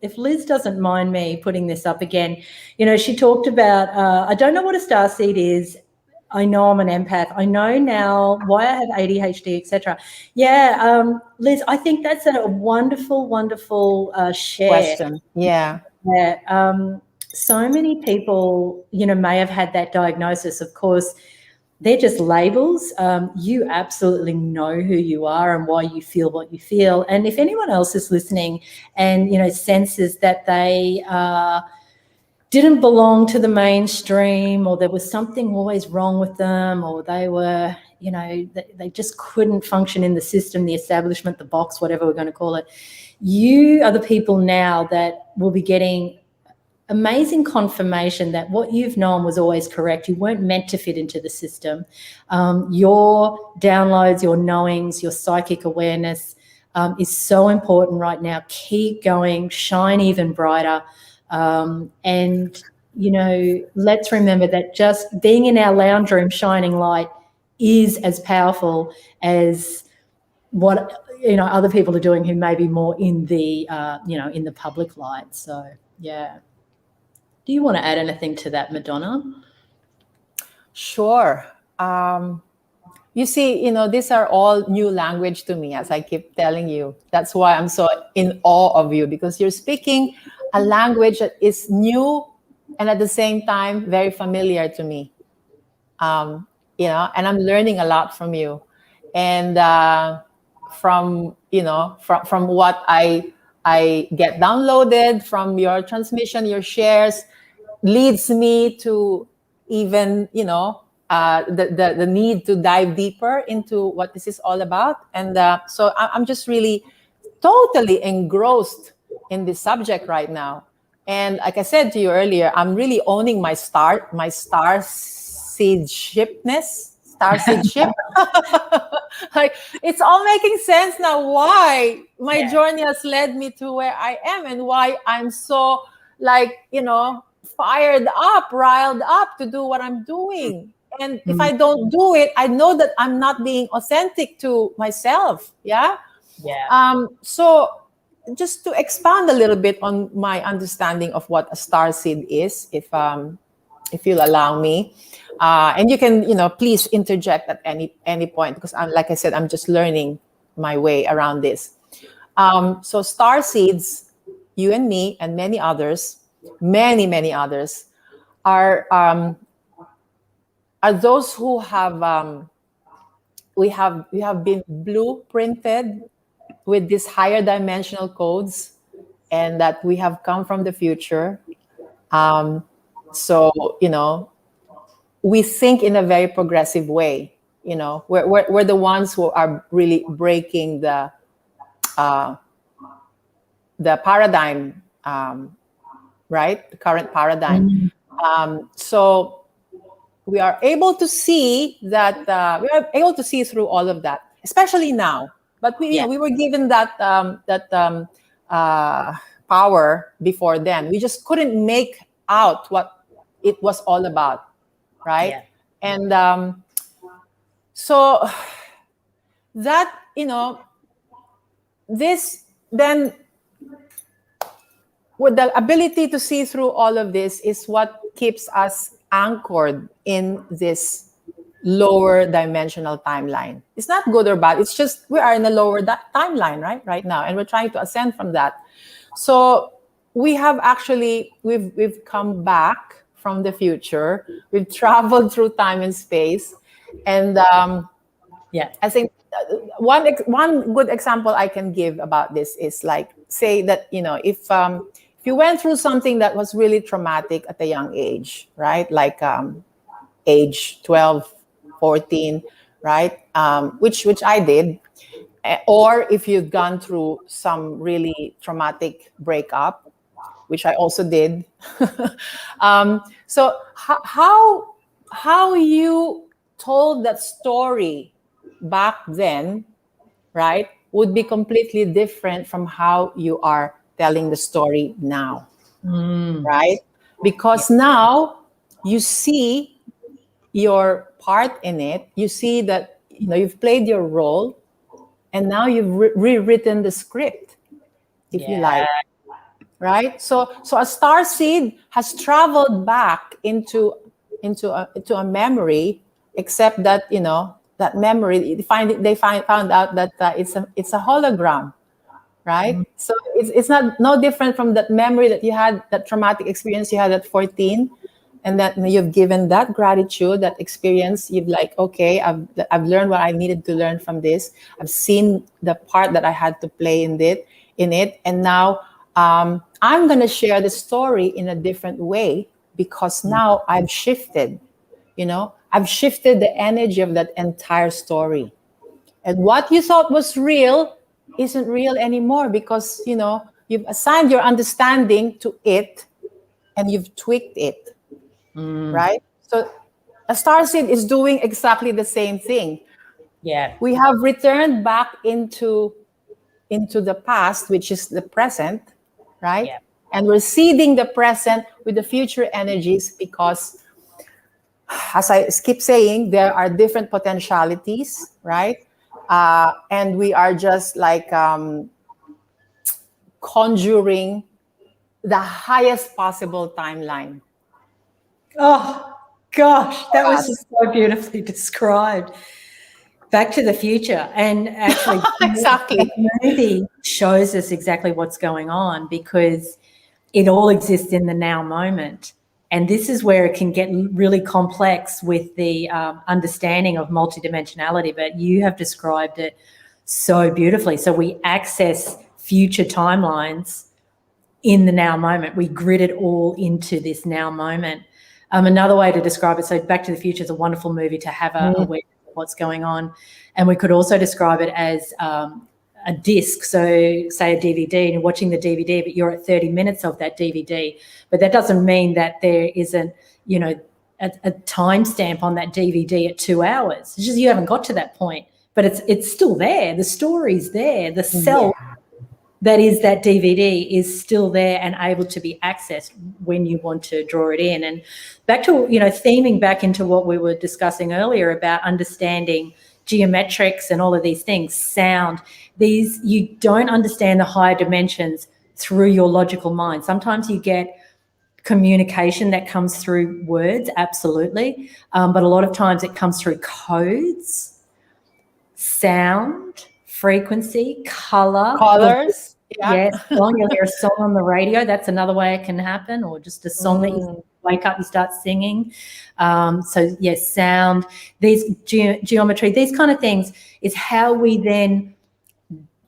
If Liz doesn't mind me putting this up again, she talked about, I don't know what a starseed is. I know I'm an empath. I know now why I have ADHD, etc. Yeah, Liz, I think that's a wonderful, wonderful share. Question. Yeah. So many people, may have had that diagnosis. Of course, they're just labels. You absolutely know who you are and why you feel what you feel. And if anyone else is listening and, senses that they didn't belong to the mainstream, or there was something always wrong with them, or they were, they just couldn't function in the system, the establishment, the box, whatever we're going to call it. You are the people now that will be getting amazing confirmation that what you've known was always correct. You weren't meant to fit into the system. Your downloads, your knowings, your psychic awareness is so important right now. Keep going, shine even brighter. And, you know, let's remember that just being in our lounge room shining light is as powerful as what, you know, other people are doing who may be more in the, you know, in the public light. So, yeah. Do you want to add anything to that, Madonna? Sure. You see, you know, these are all new language to me, as I keep telling you. That's why I'm so in awe of you, because you're speaking a language that is new and at the same time very familiar to me. You know, and I'm learning a lot from you. And from, you know, from what I get downloaded from your transmission, your shares, leads me to even, you know, the need to dive deeper into what this is all about. And so I'm just really totally engrossed in this subject right now. And like I said to you earlier, I'm really owning my star seedshipness. Like, it's all making sense now why my journey has led me to where I am, and why I'm so, like, you know, fired up, riled up to do what I'm doing. And if I don't do it, I know that I'm not being authentic to myself. Yeah. So just to expand a little bit on my understanding of what a star seed is, if you'll allow me, and you can, you know, please interject at any point, because I'm, like I said, I'm just learning my way around this. So star seeds, you and me and many others, many others, are those who have we have been blueprinted with these higher dimensional codes, and that we have come from the future. So, you know, we think in a very progressive way. You know, we're the ones who are really breaking the paradigm, right? The current paradigm. So we are able to see that, we are able to see through all of that, especially now. But we, you know, we were given that power before then. We just couldn't make out what it was all about, right? And so that, you know, this then, with the ability to see through all of this, is what keeps us anchored in this lower dimensional timeline. It's not good or bad. It's just we are in a lower timeline, right now, and we're trying to ascend from that. So we have actually, we've come back from the future. We've traveled through time and space, and I think one good example I can give about this is, like, say that, you know, if you went through something that was really traumatic at a young age, right? Like age 12, 14, right? Which I did. Or if you've gone through some really traumatic breakup, which I also did. So how you told that story back then, right, would be completely different from how you are telling the story now, right? Because now you see your part in it. You see that, you know, you've played your role, and now you've rewritten the script, if you like, right? So a star seed has traveled back into a memory, except that, you know, that memory, they found out that it's a hologram, right? So it's not no different from that memory that you had, that traumatic experience you had at 14, and that you've given that gratitude, that experience. You've, like, okay, I've learned what I needed to learn from this. I've seen the part that I had to play in it, and now I'm going to share the story in a different way, because now I've shifted. You know, I've shifted the energy of that entire story, and what you thought was real isn't real anymore, because, you know, you've assigned your understanding to it, and you've tweaked it, right? So a starseed is doing exactly the same thing. Yeah. We have returned back into the past, which is the present, right? Yeah. And we're seeding the present with the future energies because, as I keep saying, there are different potentialities, right? And we are just like conjuring the highest possible timeline. Oh gosh, that was Yes. just so beautifully described. Back to the Future, and actually, Exactly. the movie shows us exactly what's going on because it all exists in the now moment. And this is where it can get really complex with the understanding of multidimensionality. But you have described it so beautifully. So we access future timelines in the now moment. We grid it all into this now moment. Another way to describe it, so Back to the Future is a wonderful movie to have a awareness of what's going on. And we could also describe it as a disc, so say a DVD, and you're watching the DVD, but you're at 30 minutes of that DVD. But that doesn't mean that there isn't, you know, a timestamp on that DVD at 2 hours. It's just you haven't got to that point, but it's still there. The story's there. The self that is that DVD is still there and able to be accessed when you want to draw it in. And back to, you know, theming back into what we were discussing earlier about understanding geometrics and all of these things, sound, these, you don't understand the higher dimensions through your logical mind. Sometimes you get communication that comes through words, absolutely, but a lot of times it comes through codes, sound, frequency, Colors. Yes, song. You'll hear a song on the radio. That's another way it can happen, or just a song that you wake up, you start singing. So yes, sound, these geometry, these kind of things is how we then,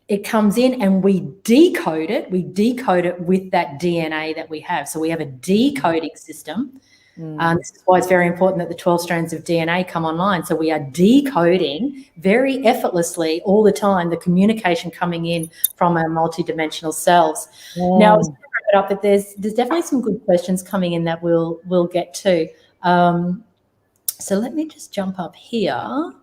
it comes in and we decode it. We decode it with that DNA that we have. So we have a decoding system. This is why it's very important that the 12 strands of DNA come online. So we are decoding very effortlessly all the time the communication coming in from our multidimensional selves. Now, I was going to wrap it up, but there's definitely some good questions coming in that we'll get to. So let me just jump up here.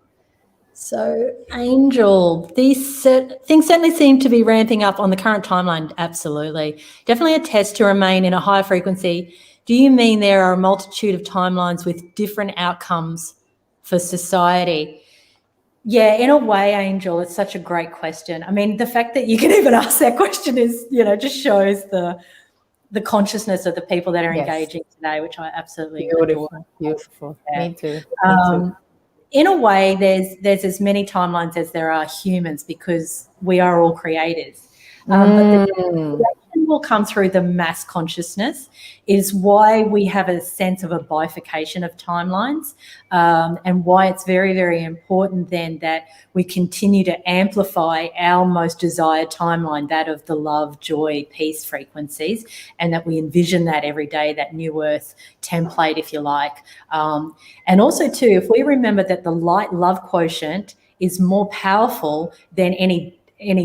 So, Angel, these things certainly seem to be ramping up on the current timeline. Absolutely. Definitely a test to remain in a higher frequency. Do you mean there are a multitude of timelines with different outcomes for society? Yeah, in a way, Angel, it's such a great question. I mean, the fact that you can even ask that question is, you know, just shows the consciousness of the people that are engaging today, which I absolutely adore. Beautiful. Yeah. Me too. In a way, there's as many timelines as there are humans because we are all creators. But the creation will come through the mass consciousness is why we have a sense of a bifurcation of timelines, and why it's very, very important then that we continue to amplify our most desired timeline, that of the love, joy, peace frequencies, and that we envision that every day, that new earth template, if you like. And also too, if we remember that the light love quotient is more powerful than any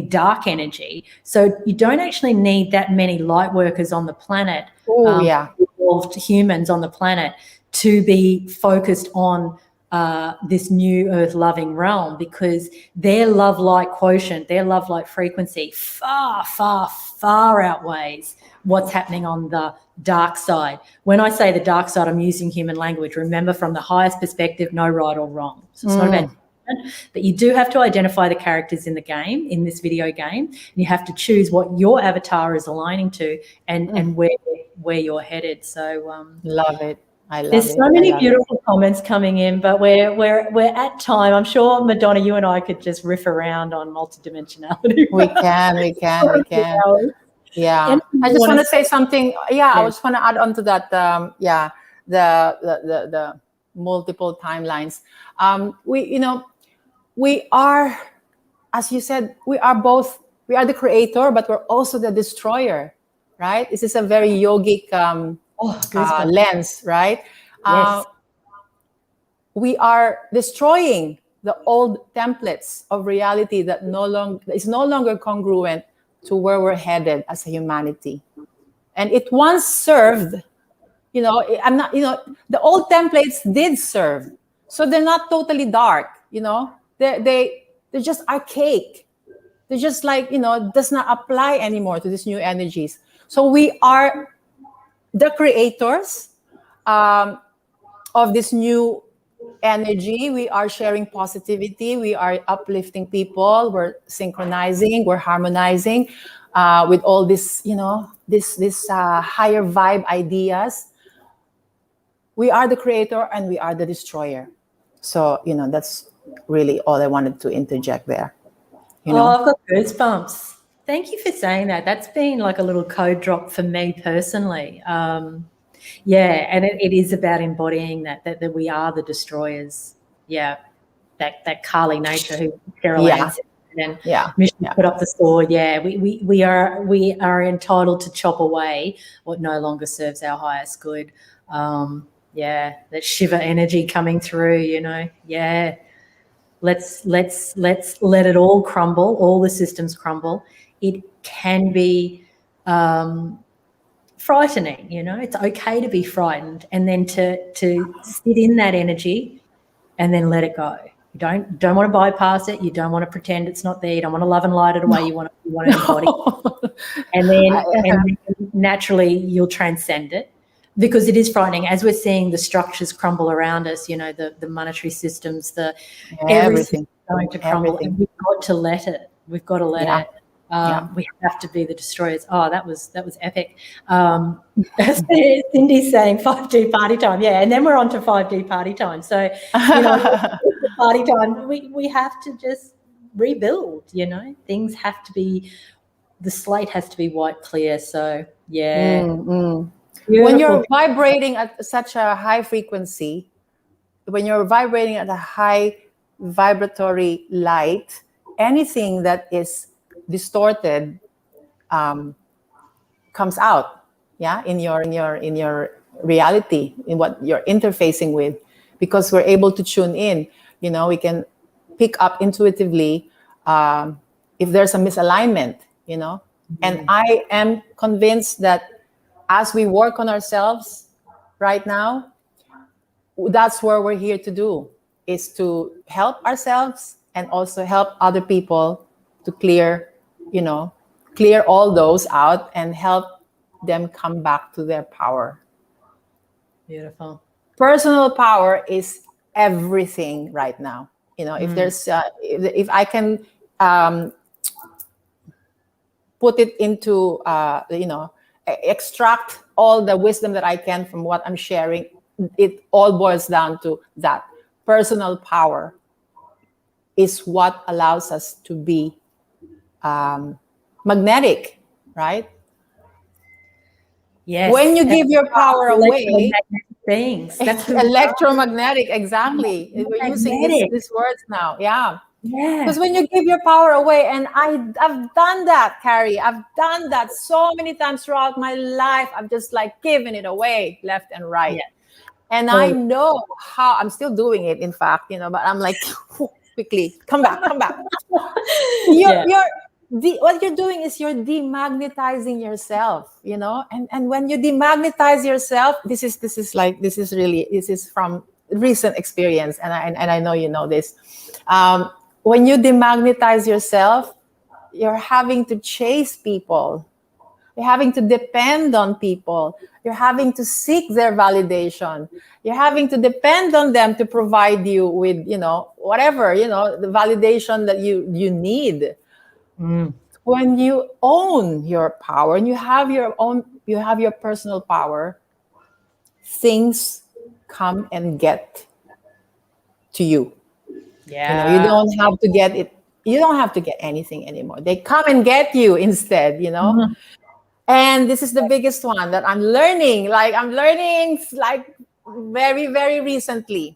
dark energy. So you don't actually need that many light workers on the planet, evolved humans on the planet, to be focused on this new earth loving realm, because their love light quotient, their love light frequency far, far, far outweighs what's happening on the dark side. When I say the dark side, I'm using human language. Remember, from the highest perspective, no right or wrong. So it's not about, but you do have to identify the characters in the game, in this video game, and you have to choose what your avatar is aligning to and where you're headed. So love it. I love it. There's so many beautiful comments coming in, but we're at time. I'm sure, Madonna, you and I could just riff around on multidimensionality. We can. Yeah. I just want to say something. Yeah, I just want to add on to that. The multiple timelines. We are, as you said, we are the creator, but we're also the destroyer, right? This is a very yogic lens, right? Yes. We are destroying the old templates of reality that is no longer congruent to where we're headed as a humanity. And it once served I'm not, the old templates did serve. So they're not totally dark, they're just archaic. They're just like, does not apply anymore to these new energies. So we are the creators of this new energy. We are sharing positivity. We are uplifting people. We're synchronizing. We're harmonizing with all this, this higher vibe ideas. We are the creator and we are the destroyer. So, that's really all I wanted to interject there. Oh, I've got goosebumps. Thank you for saying that. That's been like a little code drop for me personally. Yeah, and it is about embodying that we are the destroyers. Yeah, that Kali nature who Carol Anne said, and mission put up the sword. Yeah, we are entitled to chop away what no longer serves our highest good. Yeah, that Shiva energy coming through. Yeah. Let's let it all crumble, all the systems crumble. It can be frightening, it's okay to be frightened, and then to sit in that energy and then let it go. You don't want to bypass it. You don't want to pretend it's not there. You don't want to love and light it away. You want to embody it. And then naturally you'll transcend it, because it is frightening as we're seeing the structures crumble around us, the monetary systems, everything going to crumble. And we've got to let it. We've got to let it. We have to be the destroyers. Oh, that was epic. Cindy's saying 5D party time. Yeah, and then we're on to 5D party time. So, party time, we have to just rebuild, things have to be, the slate has to be white clear. So, yeah. When you're vibrating at such a high frequency, when you're vibrating at a high vibratory light, anything that is distorted comes out, in your reality, in what you're interfacing with, because we're able to tune in. We can pick up intuitively if there's a misalignment, and I am convinced that as we work on ourselves right now, that's what we're here to do, is to help ourselves and also help other people to clear all those out and help them come back to their power. Beautiful. Personal power is everything right now. If there's, if I can put it into, extract all the wisdom that I can from what I'm sharing, it all boils down to that. Personal power is what allows us to be magnetic, right? Yes. When you give your power away, things. That's electromagnetic, exactly. We're using these words now. Yeah. Because when you give your power away, and I've done that, Carrie, I've done that so many times throughout my life. I've just like given it away left and right. Yeah. And I know how, I'm still doing it, in fact, but I'm like, quickly, come back. What you're doing is you're demagnetizing yourself, and when you demagnetize yourself, this is from recent experience, and I know you know this. When you demagnetize yourself, you're having to chase people. You're having to depend on people. You're having to seek their validation. You're having to depend on them to provide you with, whatever, the validation that you need. When you own your power and you have your personal power, things come and get to you. Yeah. You don't have to get it. You don't have to get anything anymore. They come and get you instead, And this is the biggest one that I'm learning. I'm learning very, very recently.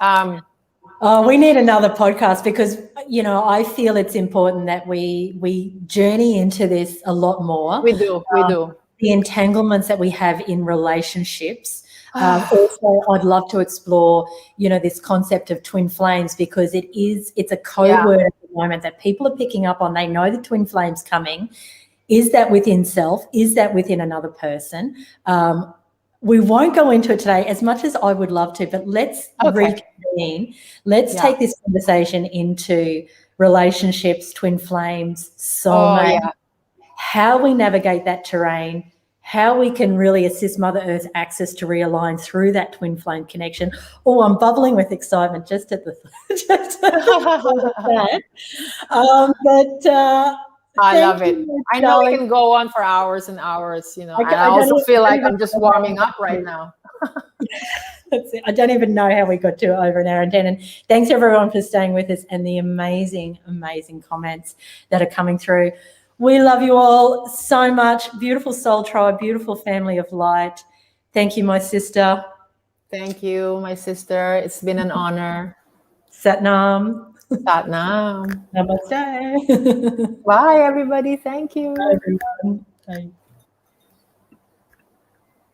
We need another podcast, because, I feel it's important that we journey into this a lot more. We do. The entanglements that we have in relationships. Also, I'd love to explore, this concept of twin flames, because it's a code word at the moment that people are picking up on. They know the twin flames coming. Is that within self? Is that within another person? we won't go into it today as much as I would love to, but let's Okay. reconvene. Let's take this conversation into relationships, twin flames, soulmate, how we navigate that terrain, how we can really assist Mother Earth's axis to realign through that twin flame connection. Oh, I'm bubbling with excitement just at the that. I love it. I know we darling. can go on for hours and hours, you know, and I don't also even- feel I don't like even I'm just know warming how up right now. That's it. I don't even know how we got to over an hour and 10. And thanks everyone for staying with us and the amazing, amazing comments that are coming through. We love you all so much. Beautiful soul tribe, beautiful family of light. Thank you, my sister. Thank you, my sister. It's been an honor. Satnam. Satnam. Namaste. Bye, everybody. Thank you. Bye, everyone. Bye.